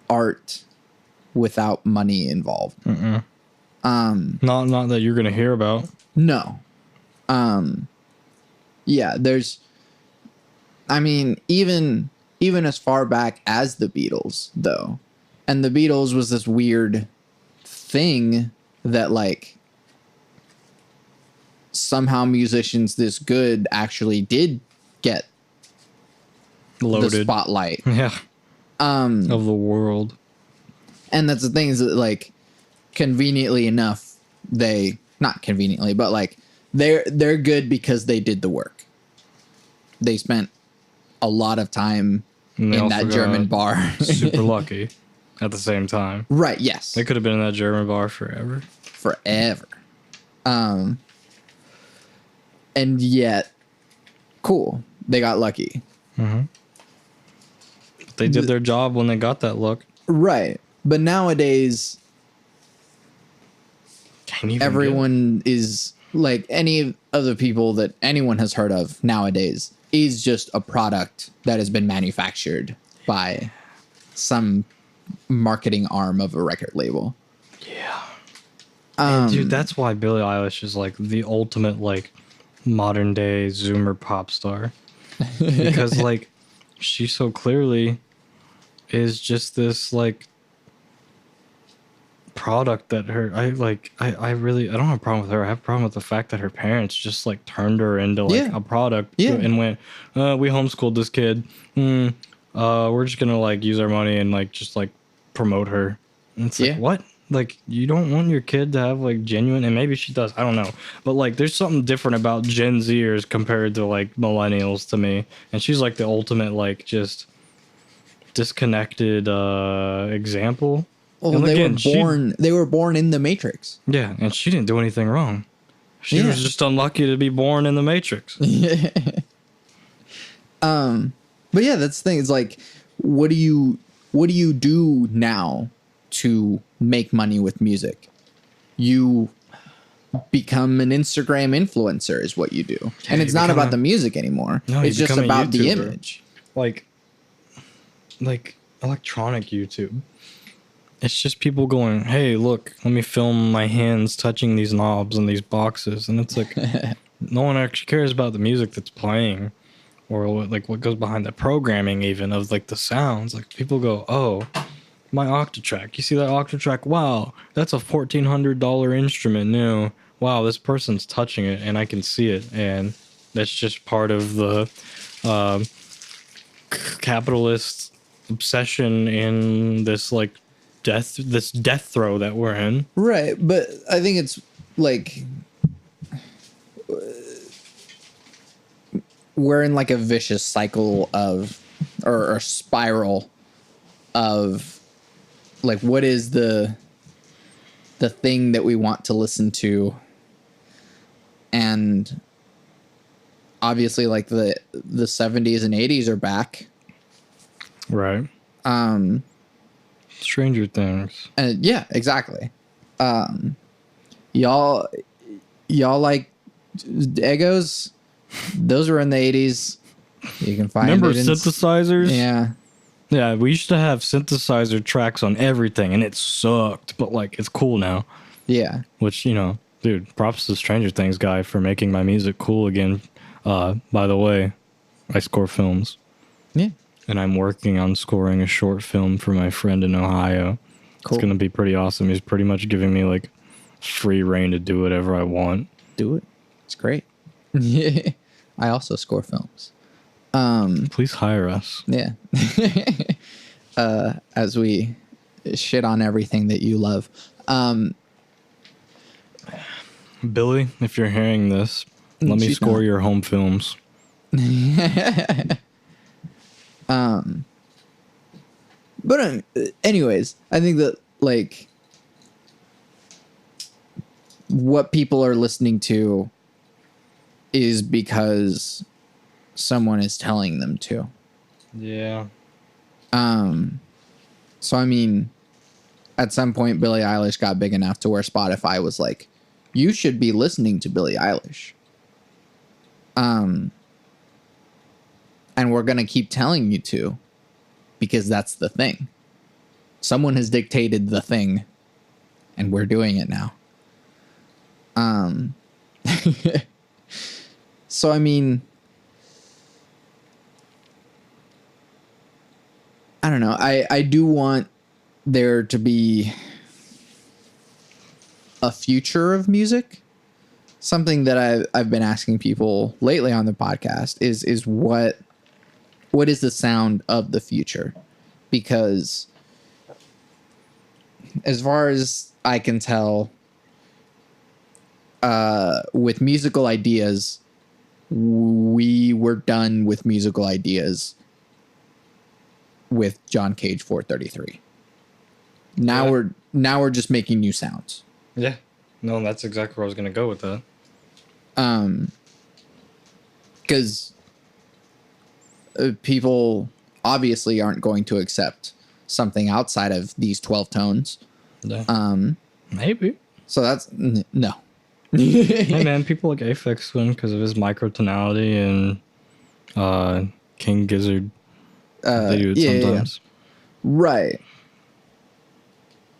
art without money involved. Not that you're gonna hear about. No. Yeah, there's. I mean, even as far back as the Beatles, though. And the Beatles was this weird thing that, like, somehow musicians this good actually did get Loaded. the spotlight. Yeah. Of the world. And that's the thing is that, like, conveniently enough, not conveniently, but, like, they're good because they did the work. They spent a lot of time in that German bar. Super lucky. At the same time. Right, yes. They could have been in that German bar forever. And yet, cool. They got lucky. Mm-hmm. They did their job when they got that luck. Right. But nowadays, everyone is like any of the people that anyone has heard of nowadays is just a product that has been manufactured by some marketing arm of a record label. Yeah. And dude, that's why Billie Eilish is like the ultimate like modern day Zoomer pop star. Because like she so clearly is just this like product that I really I don't have a problem with her. I have a problem with the fact that her parents just like turned her into like a product and went, we homeschooled this kid. We're just gonna like use our money and like just like promote her. And it's like, what? Like, you don't want your kid to have like genuine, and maybe she does, I don't know, but like there's something different about Gen Zers compared to like millennials to me, and she's like the ultimate like just disconnected example. Well, they were born in the Matrix. Yeah, and she didn't do anything wrong. She was just unlucky to be born in the Matrix. But yeah, that's the thing. It's like, what do you do now to make money with music? You become an Instagram influencer is what you do. Yeah, and it's not about the music anymore. No, it's just about the image. Like electronic YouTube. It's just people going, hey, look, let me film my hands touching these knobs and these boxes. And it's like, no one actually cares about the music that's playing or what goes behind the programming even of like the sounds. Like people go, oh, my Octatrack. You see that Octatrack? Wow, that's a $1,400 instrument new. Wow, this person's touching it and I can see it. And that's just part of the capitalist obsession in this like death throw that we're in. Right, but I think it's like we're in like a vicious cycle of or spiral of like, what is the thing that we want to listen to? And obviously like the 70s and 80s are back. Right. Stranger Things. Yeah, exactly. Y'all like Egos? Those were in the 80s. You can find Remember synthesizers? Yeah. Yeah, we used to have synthesizer tracks on everything, and it sucked, but like it's cool now. Yeah. Which, you know, dude, props to Stranger Things guy for making my music cool again. By the way, I score films. Yeah. And I'm working on scoring a short film for my friend in Ohio. Cool. It's going to be pretty awesome. He's pretty much giving me like free reign to do whatever I want. Do it. It's great. I also score films. Please hire us. Yeah. As we shit on everything that you love. Billy, if you're hearing this, let me score your home films. But anyways, I think that like what people are listening to is because someone is telling them to. Yeah. So I mean, at some point Billie Eilish got big enough to where Spotify was like, you should be listening to Billie Eilish. And we're going to keep telling you to, because that's the thing. Someone has dictated the thing, and we're doing it now. So, I mean, I don't know. I do want there to be a future of music. Something that I've been asking people lately on the podcast is what is the sound of the future? Because as far as I can tell, with musical ideas, we were done with musical ideas with John Cage 433. Now we're just making new sounds. Yeah. No, that's exactly where I was going to go with that. Because people obviously aren't going to accept something outside of these 12 tones. Yeah. Maybe. So that's no. Hey man, people like Aphex Twin because of his microtonality and King Gizzard. They do it sometimes. Yeah. Right.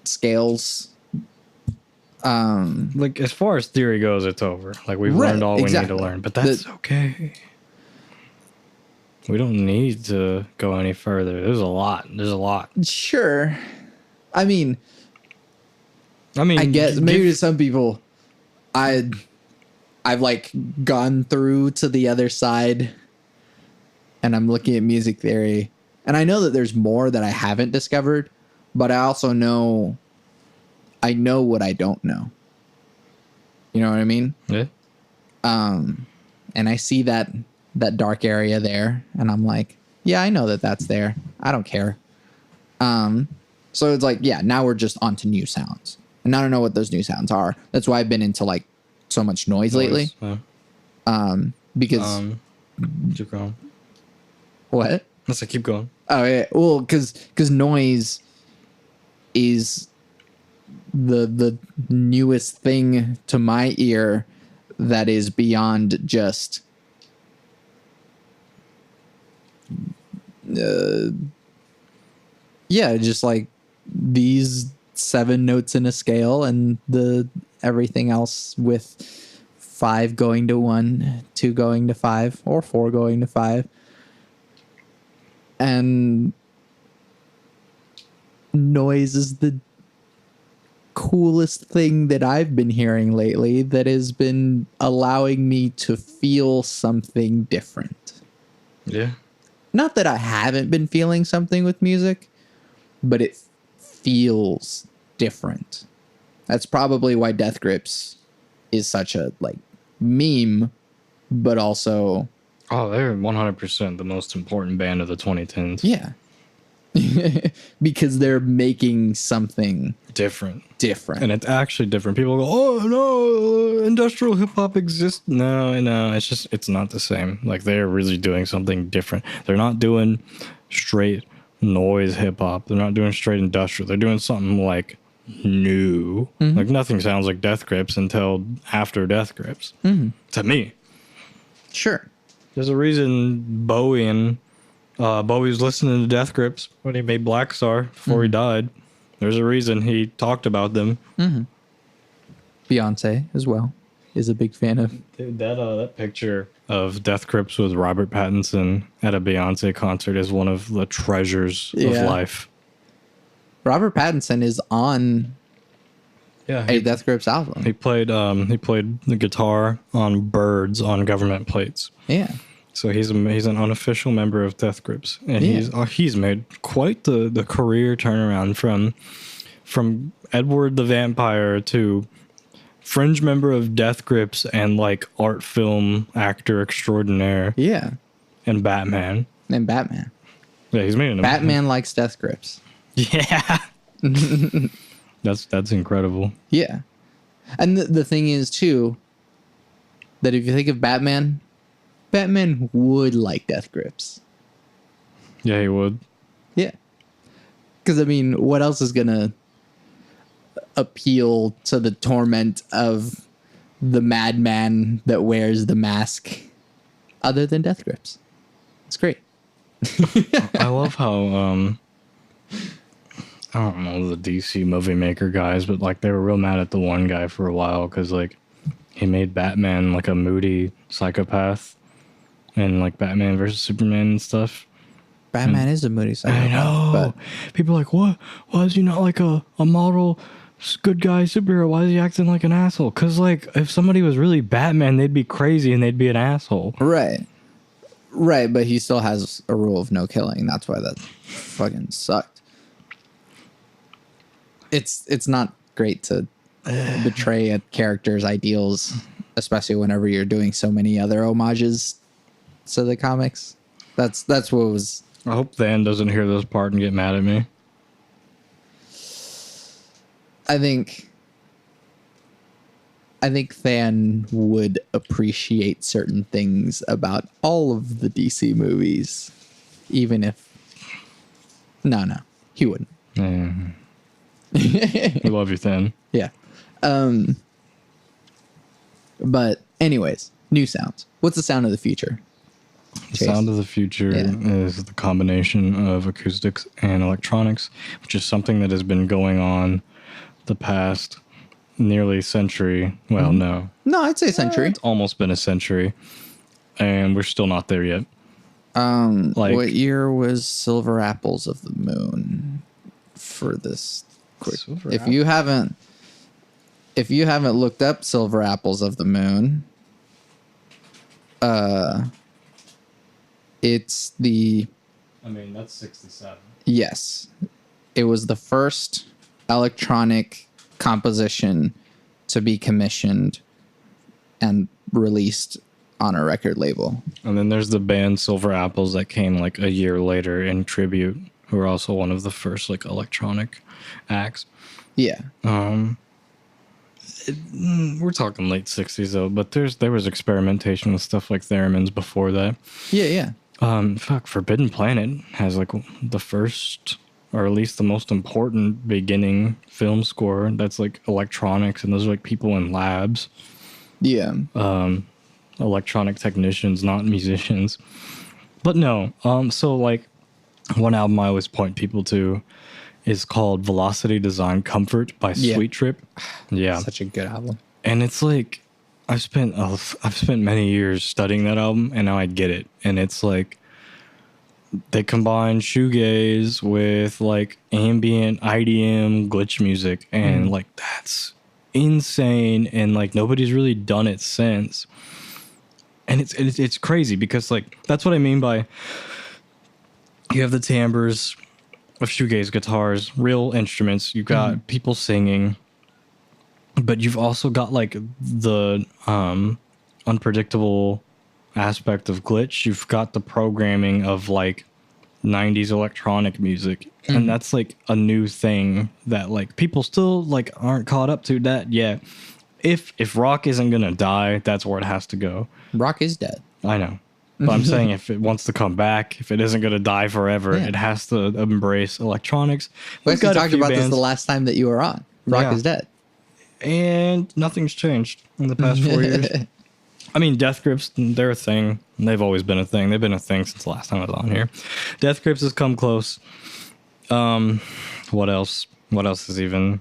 Scales. Like as far as theory goes, it's over. Like we've learned all we need to learn, but that's okay. We don't need to go any further. There's a lot. Sure. I mean, I guess maybe to some people, I've like gone through to the other side, and I'm looking at music theory, and I know that there's more that I haven't discovered, but I also know what I don't know. You know what I mean? Yeah. And I see that dark area there, and I'm like, yeah, I know that that's there. I don't care. So it's like, yeah, now we're just onto new sounds. And I don't know what those new sounds are. That's why I've been into like so much noise lately. Because keep going. What? Let's keep going. Oh yeah. Well, because noise is the newest thing to my ear that is beyond just just like these 7 notes in a scale and the everything else with 5 going to 1, 2 going to 5, or 4 going to 5. And noise is the coolest thing that I've been hearing lately that has been allowing me to feel something different. Yeah. Not that I haven't been feeling something with music, but it feels different. That's probably why Death Grips is such a like meme, but also they're 100% the most important band of the 2010s. Yeah. Because they're making something different. And it's actually different. People go, oh no, industrial hip hop exists. No, it's not the same. Like they're really doing something different. They're not doing straight noise hip hop. They're not doing straight industrial. They're doing something like new. Like nothing sounds like Death Grips until after Death Grips. To me. Sure. There's a reason Bowie was listening to Death Grips when he made Black Star before he died. There's a reason he talked about them. Beyonce as well is a big fan of. Dude, that picture of Death Grips with Robert Pattinson at a Beyonce concert is one of the treasures of life. Robert Pattinson is on a Death Grips album. He played the guitar on Birds on government plates. Yeah. So he's an unofficial member of Death Grips, and he's made quite the career turnaround from Edward the Vampire to fringe member of Death Grips and like art film actor extraordinaire. Yeah, and Batman. Yeah, he's made an Batman likes Death Grips. Yeah, that's incredible. Yeah, and the thing is too that if you think of Batman would like Death Grips. Yeah, he would. Yeah. Because, I mean, what else is going to appeal to the torment of the madman that wears the mask other than Death Grips? It's great. I love how, I don't know, the DC movie maker guys, but, like, they were real mad at the one guy for a while because, like, he made Batman, like, a moody psychopath. And like Batman versus Superman and stuff. Batman is a moody psychopath. I know. But people are like, what? Why is he not like a model good guy superhero? Why is he acting like an asshole? Because like if somebody was really Batman, they'd be crazy and they'd be an asshole. Right. But he still has a rule of no killing. That's why that fucking sucked. It's not great to betray a character's ideals, especially whenever you're doing so many other homages to the comics. That's what was. I hope Than doesn't hear this part and get mad at me. I think Than would appreciate certain things about all of the DC movies, even if no, he wouldn't. We love you, Than. Yeah. But anyways, new sounds. What's the sound of the future? The sound of the future is the combination of acoustics and electronics, which is something that has been going on the past nearly century. Well, no, I'd say century. It's almost been a century, and we're still not there yet. What year was Silver Apples of the Moon for this? If you haven't looked up Silver Apples of the Moon, it's the... I mean, that's 67. Yes. It was the first electronic composition to be commissioned and released on a record label. And then there's the band Silver Apples that came like a year later in tribute, who are also one of the first like electronic acts. Yeah. We're talking late 60s though, but there was experimentation with stuff like theremins before that. Yeah. Forbidden Planet has like the first, or at least the most important beginning film score that's like electronics, and those are like people in labs. Yeah. Electronic technicians, not musicians. But no, so like one album I always point people to is called Velocity Design Comfort by Sweet Trip. Yeah. Such a good album. And it's like I've spent many years studying that album, and now I get it. And it's like they combine shoegaze with like ambient IDM glitch music, and like that's insane, and like nobody's really done it since. And it's crazy because like that's what I mean by you have the timbres of shoegaze guitars, real instruments, you've got people singing, but you've also got like the unpredictable aspect of glitch. You've got the programming of like 90s electronic music, and that's like a new thing that like people still like aren't caught up to that yet. If rock isn't gonna die, that's where it has to go. Rock is dead. I know. But I'm saying if it wants to come back, if it isn't going to die forever, it has to embrace electronics. We actually talked about this the last time that you were on. Rock is dead. And nothing's changed in the past 4 years. I mean, Death Grips, they're a thing. They've always been a thing. They've been a thing since the last time I was on here. Death Grips has come close. What else? What else is even...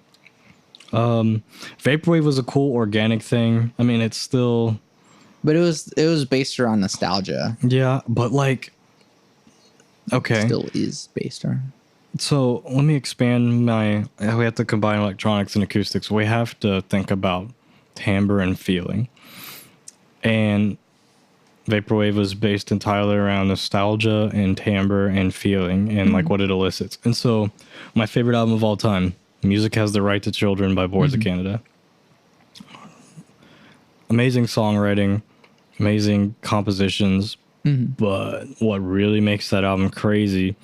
Vaporwave was a cool organic thing. I mean, it's still... But it was based around nostalgia. Yeah, but like, okay. Still is based around. So let me expand we have to combine electronics and acoustics. We have to think about timbre and feeling. And Vaporwave was based entirely around nostalgia and timbre and feeling and like what it elicits. And so my favorite album of all time, Music Has the Right to Children by Boards of Canada. Amazing songwriting, amazing compositions, but what really makes that album crazy,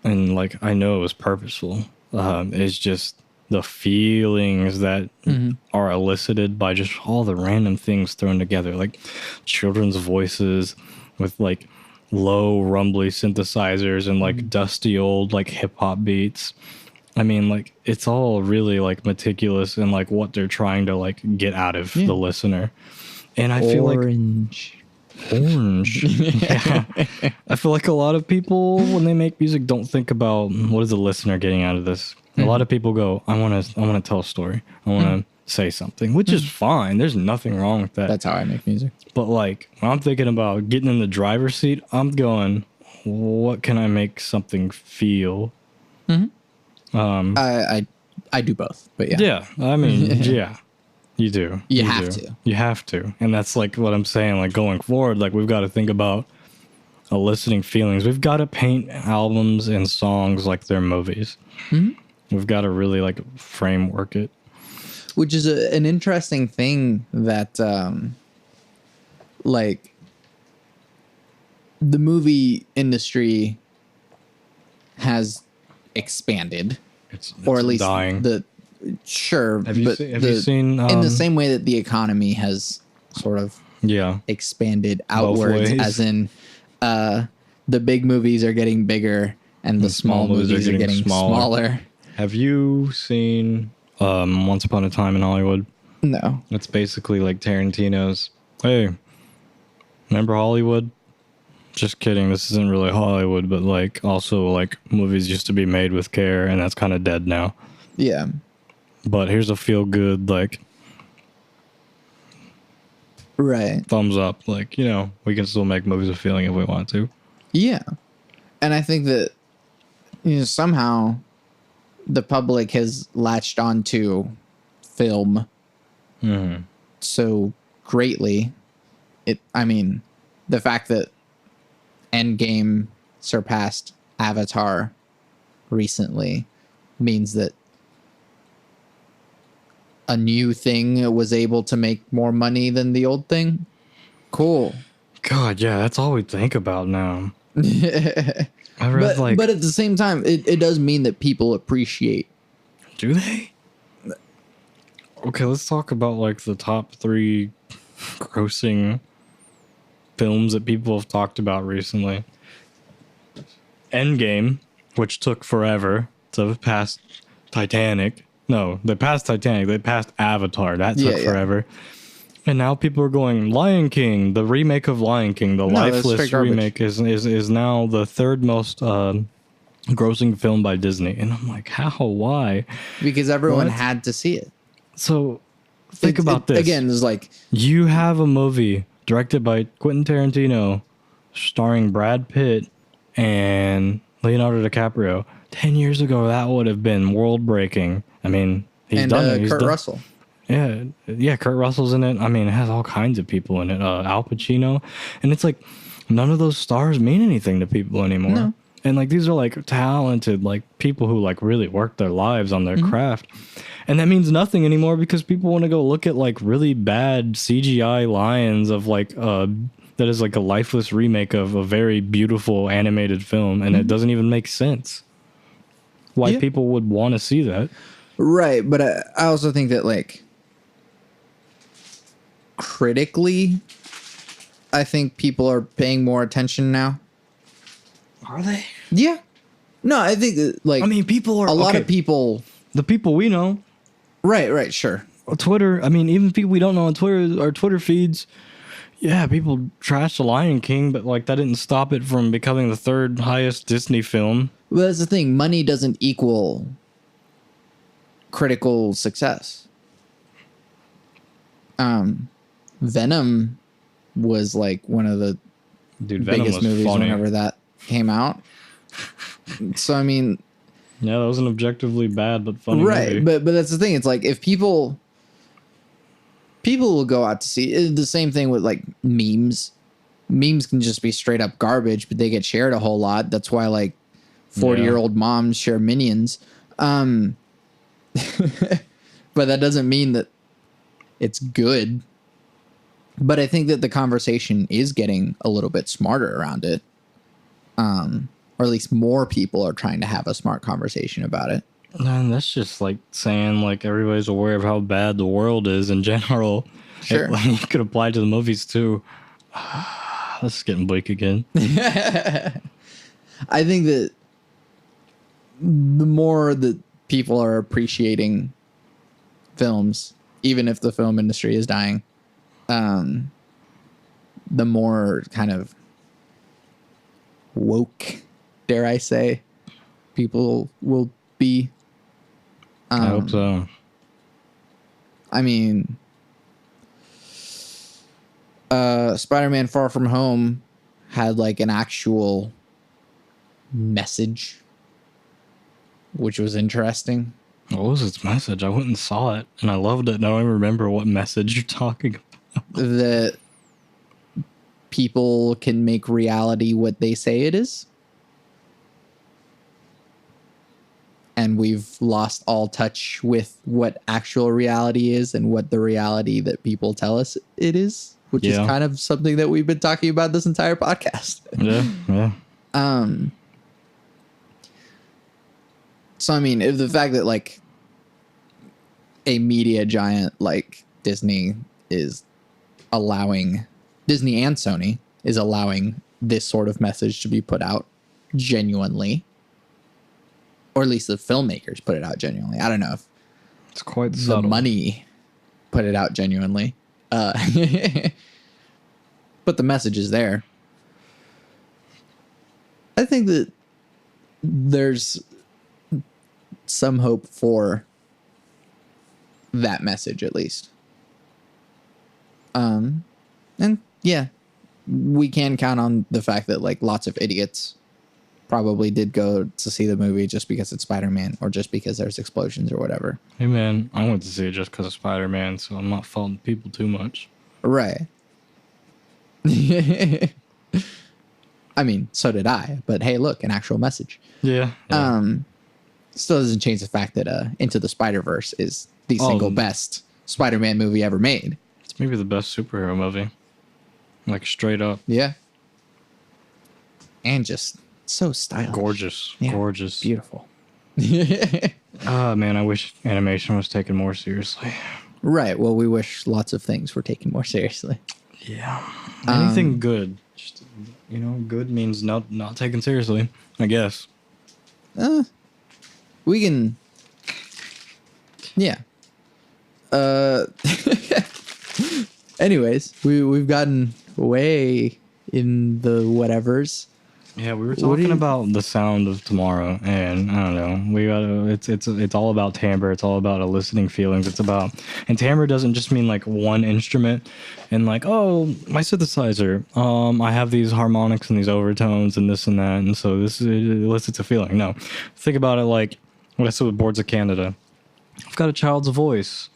and like I know it was purposeful, is just the feelings that are elicited by just all the random things thrown together, like children's voices with like low rumbly synthesizers and like dusty old like hip hop beats. I mean, like, it's all really, like, meticulous in, like, what they're trying to, like, get out of the listener. And I feel like... Orange. Yeah. I feel like a lot of people, when they make music, don't think about what is the listener getting out of this. A lot of people go, I want to tell a story. I want to say something, which is fine. There's nothing wrong with that. That's how I make music. But, like, when I'm thinking about getting in the driver's seat, I'm going, what can I make something feel? I do both, but yeah. Yeah, I mean, yeah, you do. You have to. You have to. And that's like what I'm saying, like going forward, like we've got to think about eliciting feelings. We've got to paint albums and songs like they're movies. We've got to really like framework it. Which is an interesting thing that like the movie industry has expanded, or at least dying. Have you seen in the same way that the economy has sort of expanded outwards, as in the big movies are getting bigger and the small movies are getting smaller. Have you seen Once Upon a Time in Hollywood. No. It's basically like Tarantino's. Hey, remember Hollywood? Just kidding. This isn't really Hollywood, but like also like movies used to be made with care, and that's kind of dead now. Yeah. But here's a feel good like Right. thumbs up. Like, you know, we can still make movies with feeling if we want to. Yeah. And I think that, you know, somehow the public has latched onto film so greatly. I mean, the fact that Endgame surpassed Avatar recently means that a new thing was able to make more money than the old thing. Cool. God, yeah, that's all we think about now. But at the same time, it does mean that people appreciate. Do they? Okay, let's talk about like the top 3 grossing films that people have talked about recently. Endgame, which took forever to pass Titanic. No, they passed Titanic. They passed Avatar. That took forever. And now people are going Lion King, the remake of Lion King, the lifeless remake is now the 3rd most grossing film by Disney. And I'm like, how? Why? Because everyone had to see it. So think about this. Again, it's like you have a movie directed by Quentin Tarantino starring Brad Pitt and Leonardo DiCaprio. 10 years ago, that would have been world breaking. I mean, he's done it. Kurt Russell. Yeah, Kurt Russell's in it. I mean, it has all kinds of people in it. Al Pacino. And it's like, none of those stars mean anything to people anymore. No. And like, these are like talented, like people who like really work their lives on their craft. And that means nothing anymore because people want to go look at like really bad CGI lions of like, that is like a lifeless remake of a very beautiful animated film. And it doesn't even make sense why people would want to see that. Right. But I also think that like, critically, I think people are paying more attention now. Are they? Yeah. No, I think that, like, I mean, people are a lot of people. The people we know. Right, sure. Twitter, I mean, even people we don't know on Twitter, our Twitter feeds. Yeah, people trash The Lion King, but like that didn't stop it from becoming the 3rd highest Disney film. Well, that's the thing. Money doesn't equal critical success. Venom was like one of the biggest movies whenever that came out. So I mean, yeah, that was an objectively bad but funny movie. But that's the thing. It's like if people will go out to see the same thing with like memes. Memes can just be straight up garbage, but they get shared a whole lot. That's why like 40-year-old moms share Minions. But that doesn't mean that it's good. But I think that the conversation is getting a little bit smarter around it. Or at least more people are trying to have a smart conversation about it. And that's just like saying like everybody's aware of how bad the world is in general. Sure. You could apply to the movies too. This is getting bleak again. I think that the more that people are appreciating films, even if the film industry is dying, the more kind of woke, dare I say, people will be. I hope so. I mean, Spider-Man Far From Home had like an actual message, which was interesting. What was its message? I went and saw it, and I loved it, and I don't even remember what message you're talking about. That people can make reality what they say it is. And we've lost all touch with what actual reality is and what the reality that people tell us it is, which is kind of something that we've been talking about this entire podcast. Yeah. So, I mean, if the fact that like a media giant like Disney is allowing, Disney and Sony is allowing this sort of message to be put out genuinely, or at least the filmmakers put it out genuinely. I don't know if It's quite the subtle. money put it out genuinely. But the message is there. I think that there's some hope for that message, at least. And yeah, we can count on the fact that like lots of idiots probably did go to see the movie just because it's Spider-Man or just because there's explosions or whatever. Hey man, I went to see it just because of Spider-Man, so I'm not faulting people too much. Right. I mean, so did I, but hey, look, an actual message. Yeah. Still doesn't change the fact that Into the Spider-Verse is the single best Spider-Man movie ever made. It's maybe the best superhero movie. Like, straight up. Yeah. And just so stylish. Gorgeous. Yeah. Gorgeous. Beautiful. Man, I wish animation was taken more seriously. Right. Well, we wish lots of things were taken more seriously. Yeah. Anything good. Just, good means not taken seriously, I guess. We can... Yeah. Anyways, we've gotten way in the whatevers. Yeah, we were talking about the sound of tomorrow, and I don't know. We gotta. It's all about timbre. It's all about eliciting feelings. And timbre doesn't just mean like one instrument, and like, oh, my synthesizer. I have these harmonics and these overtones and this and that, and so it elicits a feeling. No, think about it like what I said with Boards of Canada. I've got a child's voice.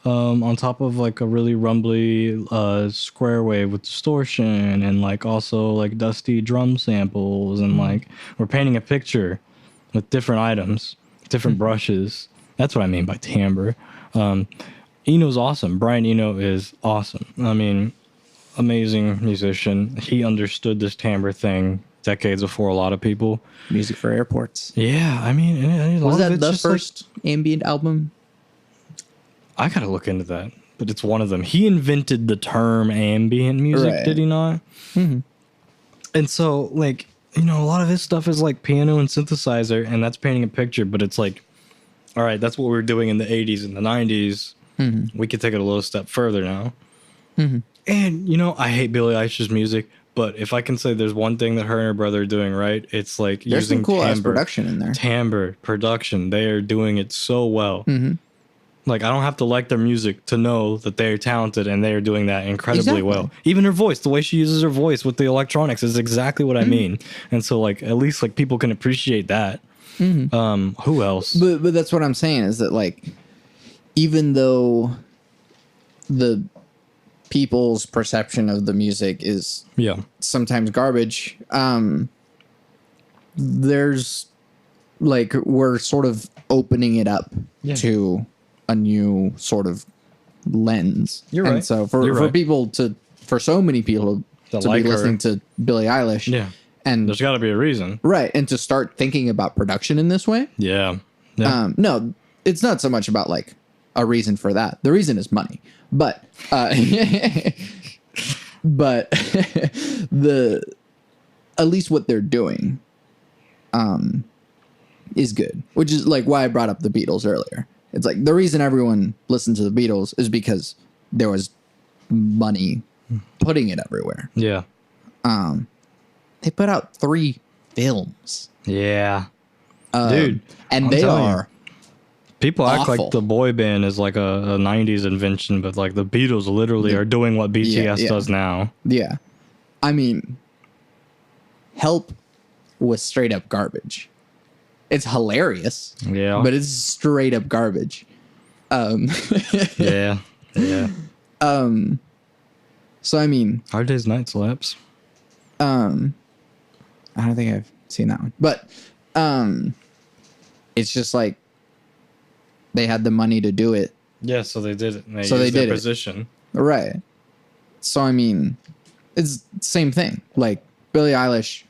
On top of like a really rumbly square wave with distortion and like also like dusty drum samples and like we're painting a picture with different items, different brushes. That's what I mean by timbre. Eno's awesome. Brian Eno is awesome. I mean, amazing musician. He understood this timbre thing decades before a lot of people. Music for airports. Yeah, I mean, was that the first ambient album? I gotta look into that, but it's one of them. He invented the term ambient music, right. Did he not? Mm-hmm. And so, like, a lot of his stuff is like piano and synthesizer, and that's painting a picture, but it's like, all right, that's what we were doing in the 80s and the 90s. Mm-hmm. We could take it a little step further now. Mm-hmm. And, I hate Billie Eilish's music, but if I can say there's one thing that her and her brother are doing right, it's like there's using some cool ass production in there. Timbre, production. They are doing it so well. Mm-hmm. Like, I don't have to like their music to know that they're talented and they're doing that incredibly well. Even her voice, the way she uses her voice with the electronics is exactly what I mean. And so, like, at least, like, people can appreciate that. Mm-hmm. Who else? But that's what I'm saying is that, like, even though the people's perception of the music is sometimes garbage, there's, like, we're sort of opening it up to a new sort of lens. You're right. And so for people for so many people to like be listening to Billie Eilish, and there's got to be a reason, right? And to start thinking about production in this way, yeah. No, it's not so much about like a reason for that. The reason is money, but but at least what they're doing, is good, which is like why I brought up the Beatles earlier. It's like the reason everyone listened to the Beatles is because there was money putting it everywhere. Yeah. They put out 3 films. Yeah. Dude. And they are people act awful. like the boy band is like a 90s invention, but like the Beatles literally are doing what BTS does now. Yeah. I mean, Help was straight up garbage. It's hilarious. Yeah. But it's straight up garbage. Yeah. Yeah. So I mean, Hard Day's Night slaps. I don't think I've seen that one. But it's just like they had the money to do it. Yeah, so they did it. And so they did position. Right. So I mean, it's the same thing. Like Billie Eilish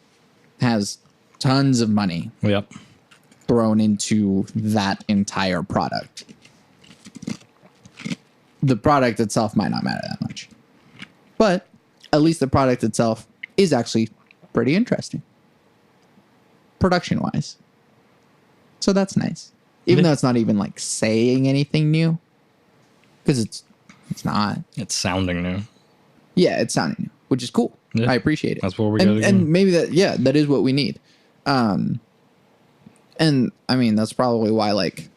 has tons of money. Yep. Thrown into that entire product. The product itself might not matter that much, but at least the product itself is actually pretty interesting, production wise. So that's nice. even though it's not even like saying anything new, because it's not. It's sounding new. Yeah, it's sounding new, which is cool. Yeah. I appreciate it. That's what we got. And maybe that is what we need. And I mean, that's probably why like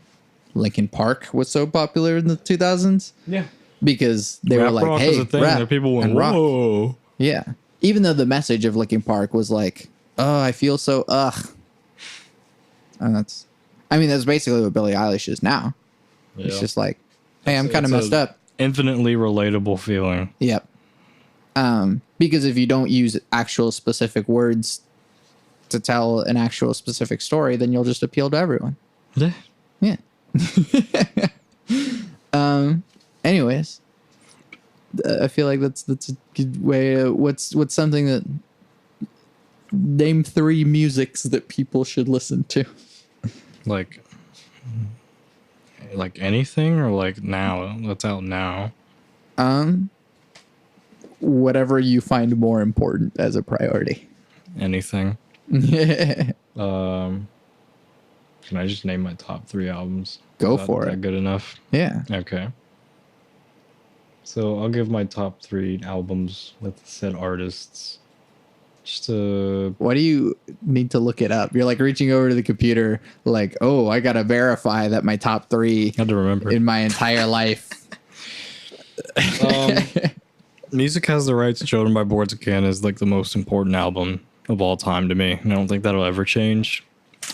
Linkin Park was so popular in the 2000s. Yeah. Because they were like, rock hey, was a thing, rap and people went, and rock. whoa. Yeah. Even though the message of Linkin Park was like, oh, I feel so And that's basically what Billie Eilish is now. Yeah. It's just like, hey, I'm kind of messed up. Infinitely relatable feeling. Yep. Because if you don't use actual specific words to tell an actual specific story, then you'll just appeal to everyone. Yeah. Yeah. Anyways, I feel like that's a good way. What's something that name 3 musics that people should listen to? Like anything, or like now? That's out now. Whatever you find more important as a priority. Anything. Can I just name my top 3 albums? Go for it. Is that good enough? Yeah. Okay. So I'll give my top 3 albums with said artists. Just to... Why do you need to look it up? You're like reaching over to the computer, like, oh, I gotta verify that my top 3 I had to remember in my entire life. Music Has the Right to Children by Boards of Canada is like the most important album of all time to me, and I don't think that'll ever change.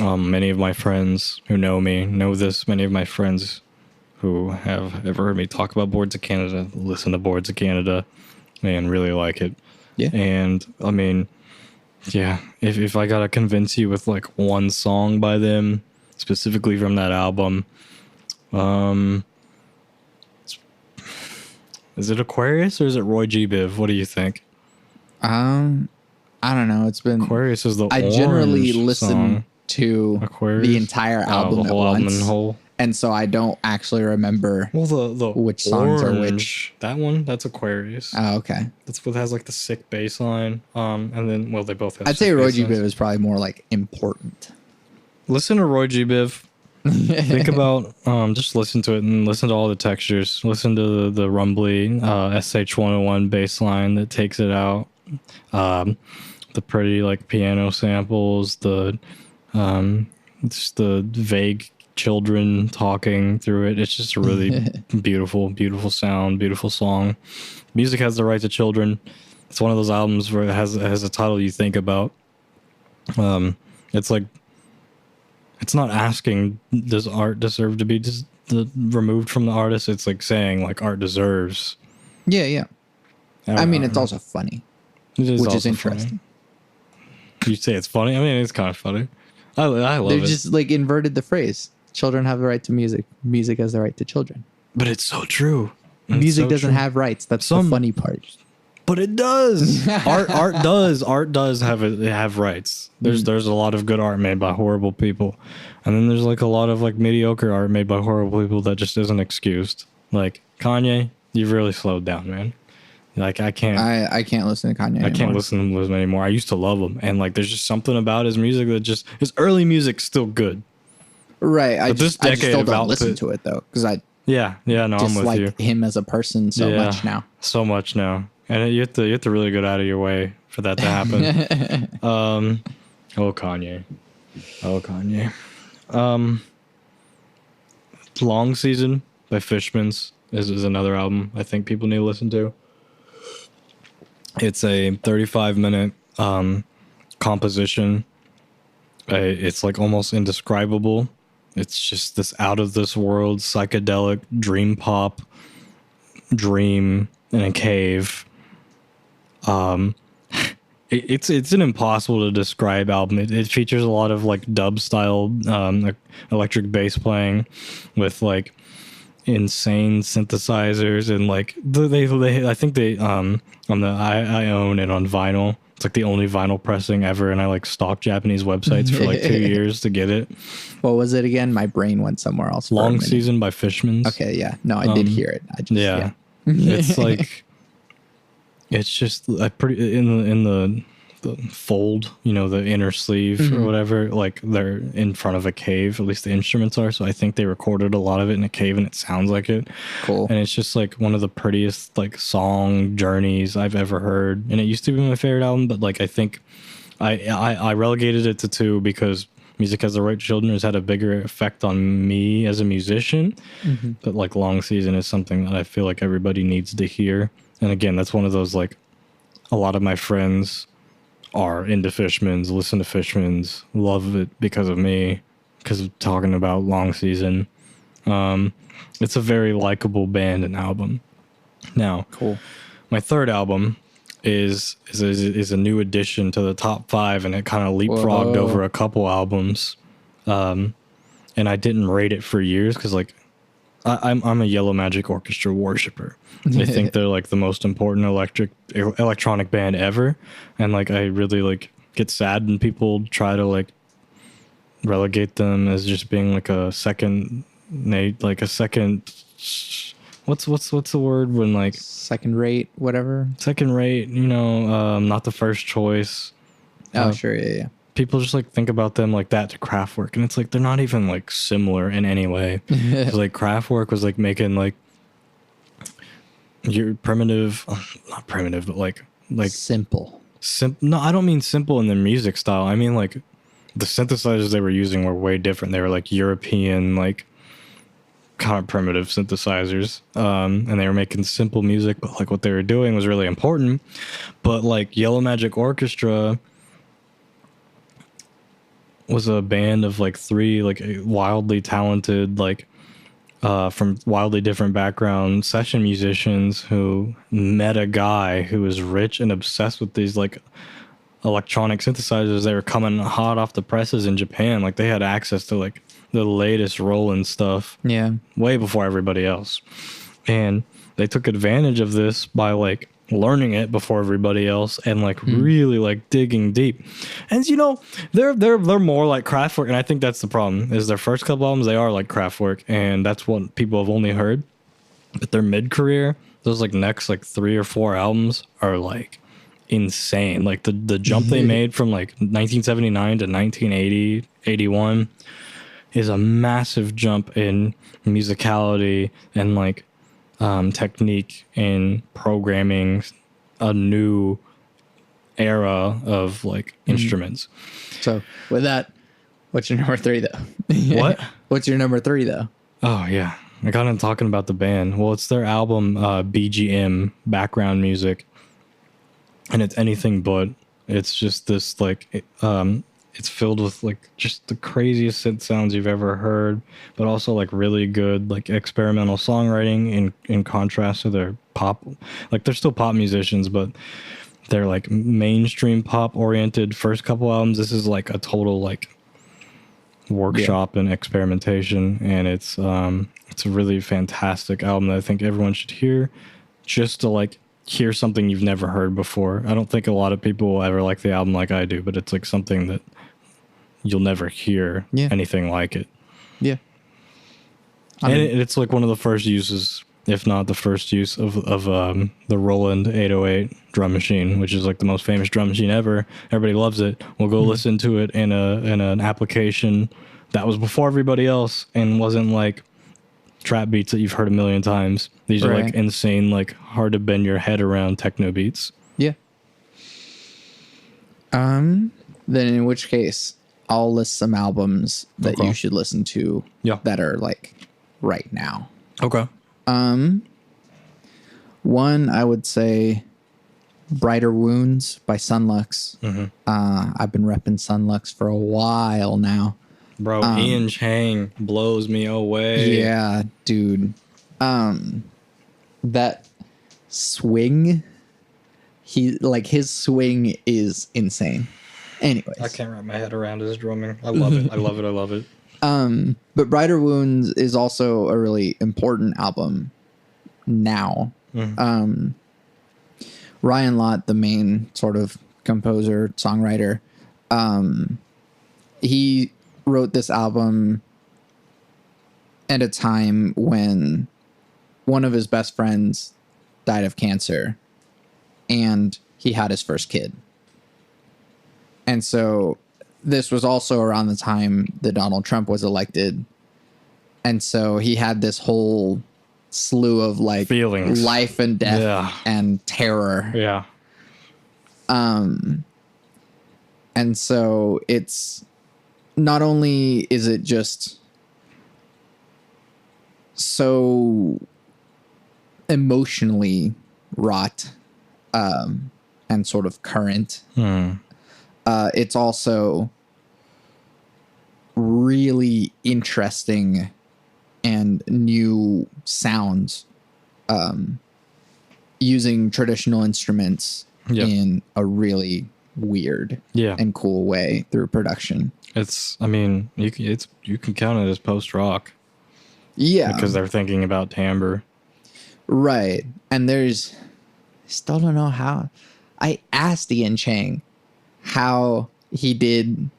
Many of my friends who know me know this. Many of my friends who have ever heard me talk about Boards of Canada listen to Boards of Canada and really like it. Yeah. And I mean, yeah, if I gotta convince you with like one song by them specifically from that album, is it Aquarius or is it Roy G. Biv? What do you think? I don't know. It's been Aquarius is the I generally orange listen song. to Aquarius? the entire album the whole at album once, in whole. and so I don't actually remember. Well, the which songs are orange, which. That one, that's Aquarius. Oh, okay. That's what has like the sick bass line. And then they both have. I'd say Roy G. Biv is probably more like important. Listen to Roy G. Biv. Think about just listen to it and listen to all the textures. Listen to the rumbly SH 101 bass line that takes it out. The pretty like piano samples, just the vague children talking through it. It's just a really beautiful sound, beautiful song. Music Has the Right to Children. It's one of those albums where it has a title you think about. It's like, it's not asking, does art deserve to be removed from the artist? It's like saying like art deserves. Yeah. I mean, it's also funny, which is interesting. Funny. You say it's funny? I mean, it's kind of funny. I love it. They just like inverted the phrase. Children have the right to music. Music has the right to children. But it's so true. Music doesn't have rights. That's the funny part. But it does. art does. Art does have rights. There's a lot of good art made by horrible people, and then there's like a lot of like mediocre art made by horrible people that just isn't excused. Like Kanye, you've really slowed down, man. Like I can't listen to Kanye. I can't listen to him anymore. I used to love him, and like there's just something about his music that just his early music's still good. Right. I just still don't listen to it though, because I no, I'm with you. Him as a person so much now. So much now, and you have to really get out of your way for that to happen. Kanye. Long Season by Fishmans is another album I think people need to listen to. It's a 35-minute composition. It's like almost indescribable. It's just this out of this world psychedelic dream pop dream in a cave. It's an impossible to describe album. It features a lot of like dub style electric bass playing with like insane synthesizers, and like I think they I own it on vinyl. It's like the only vinyl pressing ever, and I like stalked Japanese websites for like 2 years to get it. What was it again? My brain went somewhere else. Long Season by Fishmans. Okay, yeah. No, I did hear it. It's like, it's just a pretty in the the fold, the inner sleeve or whatever, like they're in front of a cave, at least the instruments are. So I think they recorded a lot of it in a cave and it sounds like it. Cool. And it's just like one of the prettiest like song journeys I've ever heard. And it used to be my favorite album, but like I think I relegated it to 2 because Music Has the Right to Children has had a bigger effect on me as a musician. But like Long Season is something that I feel like everybody needs to hear. And again, that's one of those like a lot of my friends are into Fishmans, listen to Fishmans, love it because of me, because of talking about Long Season. It's a very likable band and album. Now, cool. My third album is a new addition to the top 5, and it kind of leapfrogged over a couple albums. And I didn't rate it for years because like I'm a Yellow Magic Orchestra worshiper. I think they're like the most important electronic band ever, and like I really like get sad when people try to like relegate them as just being like a second. What's the word when like second rate, whatever. Second rate, not the first choice. Oh, sure, yeah. People just like think about them like that to Kraftwerk, and it's like they're not even like similar in any way. Like Kraftwerk was like making like your primitive, not primitive, but like simple. No, I don't mean simple in their music style. I mean like the synthesizers they were using were way different. They were like European, like kind of primitive synthesizers, and they were making simple music, but like what they were doing was really important. But like Yellow Magic Orchestra was a band of like 3 like wildly talented, like from wildly different background session musicians who met a guy who was rich and obsessed with these like electronic synthesizers. They were coming hot off the presses in Japan. Like they had access to like the latest Roland stuff, way before everybody else, and they took advantage of this by like learning it before everybody else and like really like digging deep. And they're more like Kraftwerk, and I think that's the problem. Is their first couple albums, they are like Kraftwerk, and that's what people have only heard. But their mid-career, those like next like 3 or 4 albums are like insane. Like the jump they made from like 1979 to 1980, 81 is a massive jump in musicality and like technique in programming a new era of like instruments. So with that, what's your number 3 though? What? What's your number 3 though? Oh yeah, I got into talking about the band. Well, it's their album BGM, background music, and it's anything but. It's just this like it's filled with like just the craziest synth sounds you've ever heard, but also like really good like experimental songwriting in contrast to their pop. Like they're still pop musicians, but they're like mainstream pop oriented first couple albums. This is like a total like workshop and experimentation, and it's a really fantastic album that I think everyone should hear, just to like hear something you've never heard before. I don't think a lot of people will ever like the album like I do, but it's like something that you'll never hear anything like it. Yeah. And it's like one of the first uses, if not the first use of the Roland 808 drum machine, which is like the most famous drum machine ever. Everybody loves it. We'll go listen to it in an application that was before everybody else and wasn't like trap beats that you've heard a million times. These are like insane, like hard to bend your head around techno beats. Yeah. Then in which case, I'll list some albums that you should listen to that are like right now. Okay. One, I would say Brighter Wounds by Sunlux. I've been repping Sunlux for a while now. Bro, Ian Chang blows me away. Yeah, dude. That swing, his swing is insane. Anyways, I can't wrap my head around his drumming. I love it. I love it. I love it. But Brighter Wounds is also a really important album now. Ryan Lott, the main sort of composer, songwriter, he wrote this album at a time when one of his best friends died of cancer and he had his first kid. And so this was also around the time that Donald Trump was elected. And so he had this whole slew of like feelings, life and death and terror. Yeah. And so it's not only is it just so emotionally wrought and sort of current, it's also really interesting and new sounds, using traditional instruments in a really weird and cool way through production. It's, I mean, you can count it as post rock. Yeah, because they're thinking about timbre. Right. And there's, I still don't know how. I asked Ian Chang how he did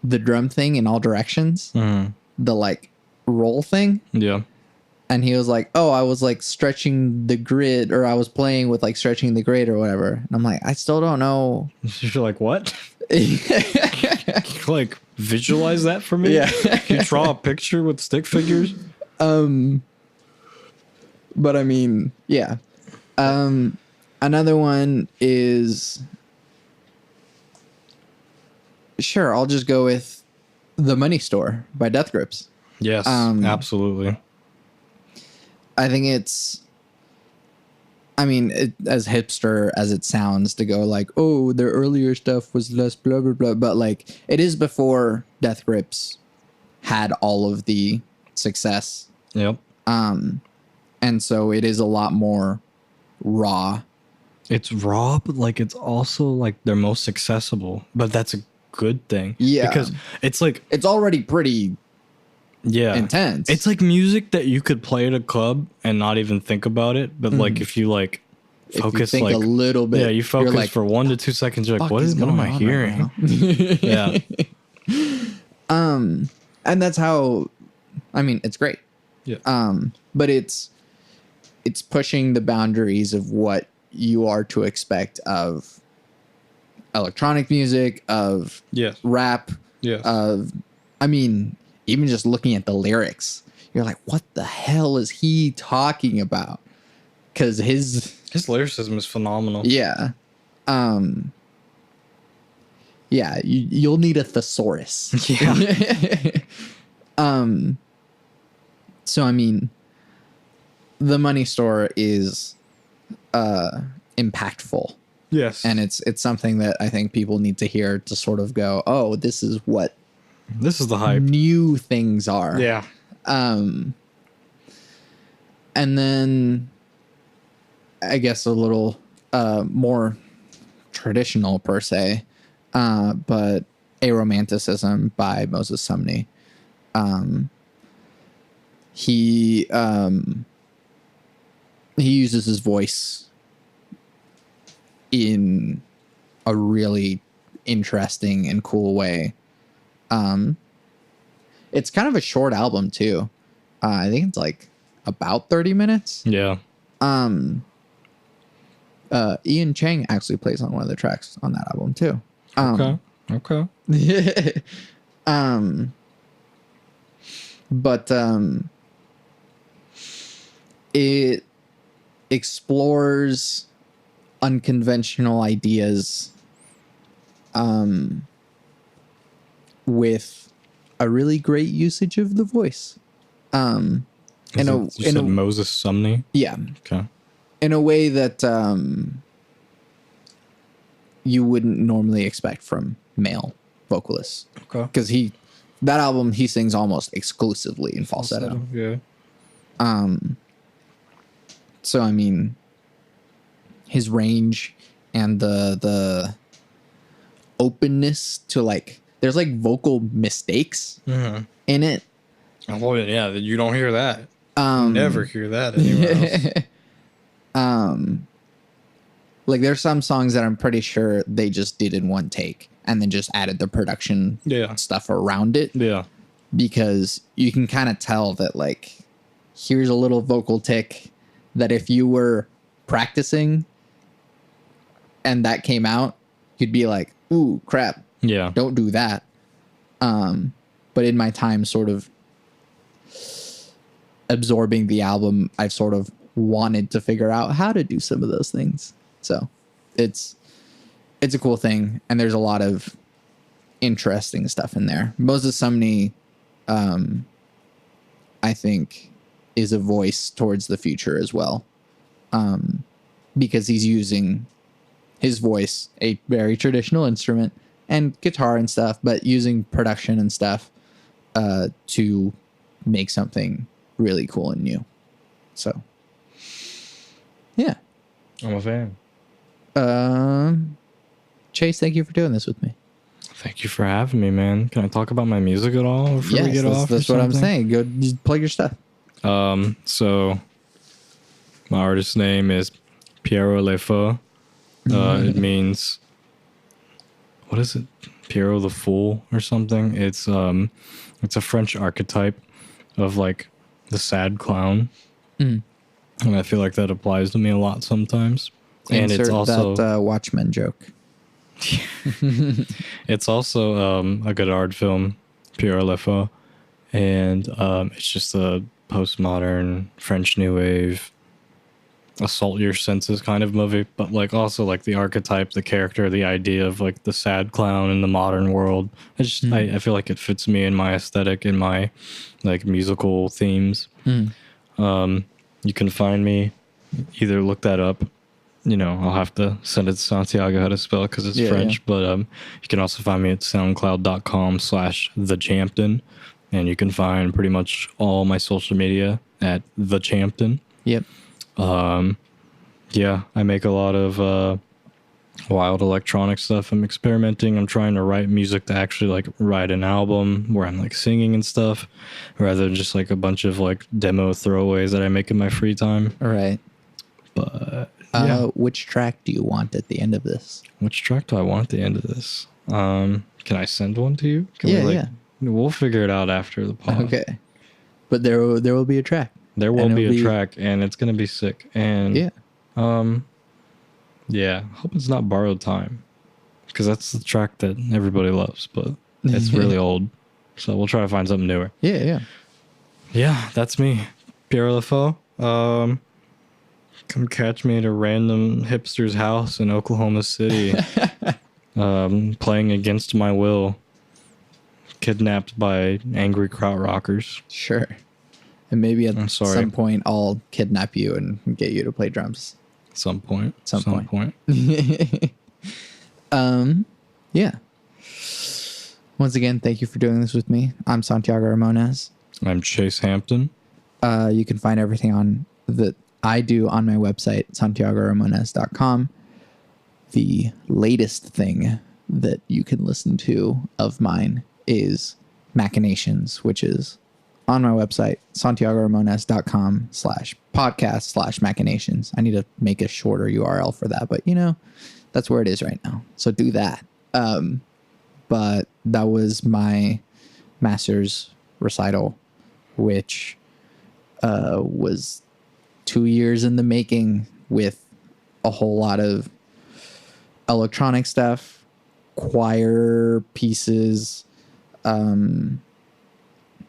the drum thing in all directions, the like roll thing. Yeah. And he was like, oh, I was like stretching the grid, or I was playing with like stretching the grid or whatever. And I'm like, I still don't know. You're like, what? Like, visualize that for me? Yeah. Can you draw a picture with stick figures? But I mean, yeah. Another one is, sure, I'll just go with The Money Store by Death Grips. Yes, absolutely. I think it's, I mean, as hipster as it sounds to go like, oh, their earlier stuff was less blah, blah, blah. But like, it is before Death Grips had all of the success. Yep. And so it is a lot more raw. It's raw, but like it's also like their most accessible. But that's a good thing. Yeah. Because it's like, it's already pretty intense. It's like music that you could play at a club and not even think about it. But like if you like focus, think like a little bit, yeah, you focus like, for 1 to 2 seconds. You're like, what am I hearing? Right yeah. And that's how, I mean, it's great. Yeah. But it's pushing the boundaries of what you are to expect of electronic music, of rap, of, I mean, even just looking at the lyrics, you're like, what the hell is he talking about? Because his lyricism is phenomenal. Yeah. Yeah, you'll need a thesaurus. Yeah. So, I mean, The Money Store is impactful. Yes. And it's something that I think people need to hear to sort of go, oh, this is the hype. New things are. Yeah. And then I guess a little more traditional per se, but Aromanticism by Moses Sumney. He uses his voice in a really interesting and cool way. It's kind of a short album too. I think it's like about 30 minutes. Yeah. Ian Chang actually plays on one of the tracks on that album too. Okay. But it explores unconventional ideas with a really great usage of the voice. You said Moses Sumney? Yeah. Okay. In a way that you wouldn't normally expect from male vocalists. Okay. Because that album, he sings almost exclusively in falsetto. Yeah. So, I mean, his range and the openness to like, there's like vocal mistakes in it. Oh, yeah. You don't hear that. Never hear that anywhere else. Like there's some songs that I'm pretty sure they just did in one take and then just added the production stuff around it. Yeah. Because you can kind of tell that like, here's a little vocal tick that if you were practicing and that came out, you'd be like, ooh, crap. Yeah. Don't do that. But in my time sort of absorbing the album, I've sort of wanted to figure out how to do some of those things. So it's a cool thing. And there's a lot of interesting stuff in there. Moses Sumney, I think, is a voice towards the future as well. Because he's using his voice, a very traditional instrument, and guitar and stuff, but using production and stuff to make something really cool and new. So, yeah. I'm a fan. Chase, thank you for doing this with me. Thank you for having me, man. Can I talk about my music at all before we get off? That's what I'm saying. Go plug your stuff. So my artist name is Pierrot Le Fou. It means, what is it? Pierrot the Fool or something. It's a French archetype of like the sad clown. And I feel like that applies to me a lot sometimes. And Insert it's also that Watchmen joke. It's also a good art film, Pierrot Le Fou. And it's just a postmodern French New Wave assault your senses kind of movie, but like also like the archetype, the character, the idea of like the sad clown in the modern world. It's just, I feel like it fits me in my aesthetic, in my like musical themes. You can find me, either look that up, you know, I'll have to send it to Santiago how to spell it because it's French, but you can also find me at soundcloud.com/thechampton, and you can find pretty much all my social media at the Champton. Yep. Yeah, I make a lot of wild electronic stuff. I'm experimenting. I'm trying to write music to actually like write an album where I'm like singing and stuff, rather than just like a bunch of like demo throwaways that I make in my free time. All right. But which track do you want at the end of this? Which track do I want at the end of this? Can I send one to you? Yeah. We'll figure it out after the pod. Okay. But there will be a track. There will be a track, and it's gonna be sick. And yeah, hope it's not Borrowed Time, because that's the track that everybody loves, but it's really old. So we'll try to find something newer. Yeah. That's me, Pierre Le Fou. Come catch me at a random hipster's house in Oklahoma City, playing against my will, kidnapped by angry krautrockers. Sure. And maybe at some point I'll kidnap you and get you to play drums. Some point. Yeah. Once again, thank you for doing this with me. I'm Santiago Ramones. I'm Chase Hampton. You can find everything that I do on my website, santiagoramones.com. The latest thing that you can listen to of mine is Machinations, which is on my website, santiagoramones.com/podcast/machinations. I need to make a shorter URL for that, but you know, that's where it is right now. So do that. But that was my master's recital, which was 2 years in the making, with a whole lot of electronic stuff, choir pieces,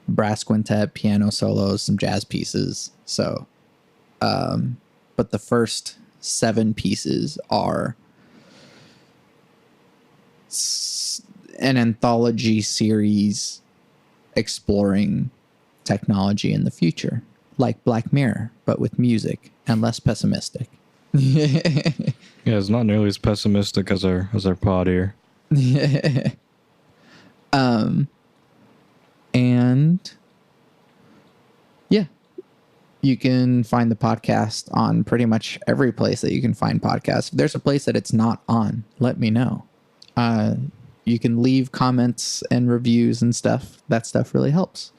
brass quintet, piano solos, some jazz pieces. So, but the first 7 pieces are an anthology series exploring technology in the future, like Black Mirror, but with music and less pessimistic. Yeah, it's not nearly as pessimistic as our pod here. And yeah, you can find the podcast on pretty much every place that you can find podcasts. If there's a place that it's not on, let me know. You can leave comments and reviews and stuff. That stuff really helps.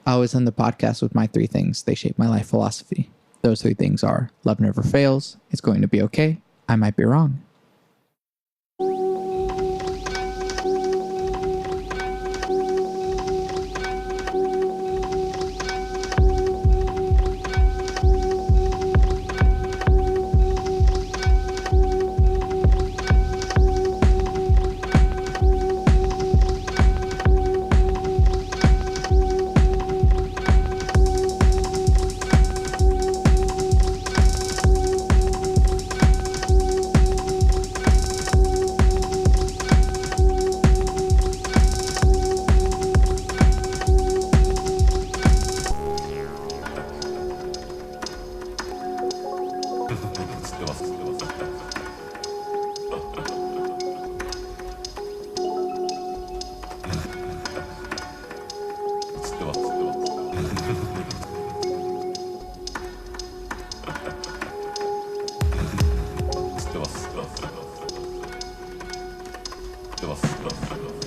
I always end the podcast with my 3 things. They shape my life philosophy. Those 3 things are: love never fails, it's going to be okay, I might be wrong. 出ます。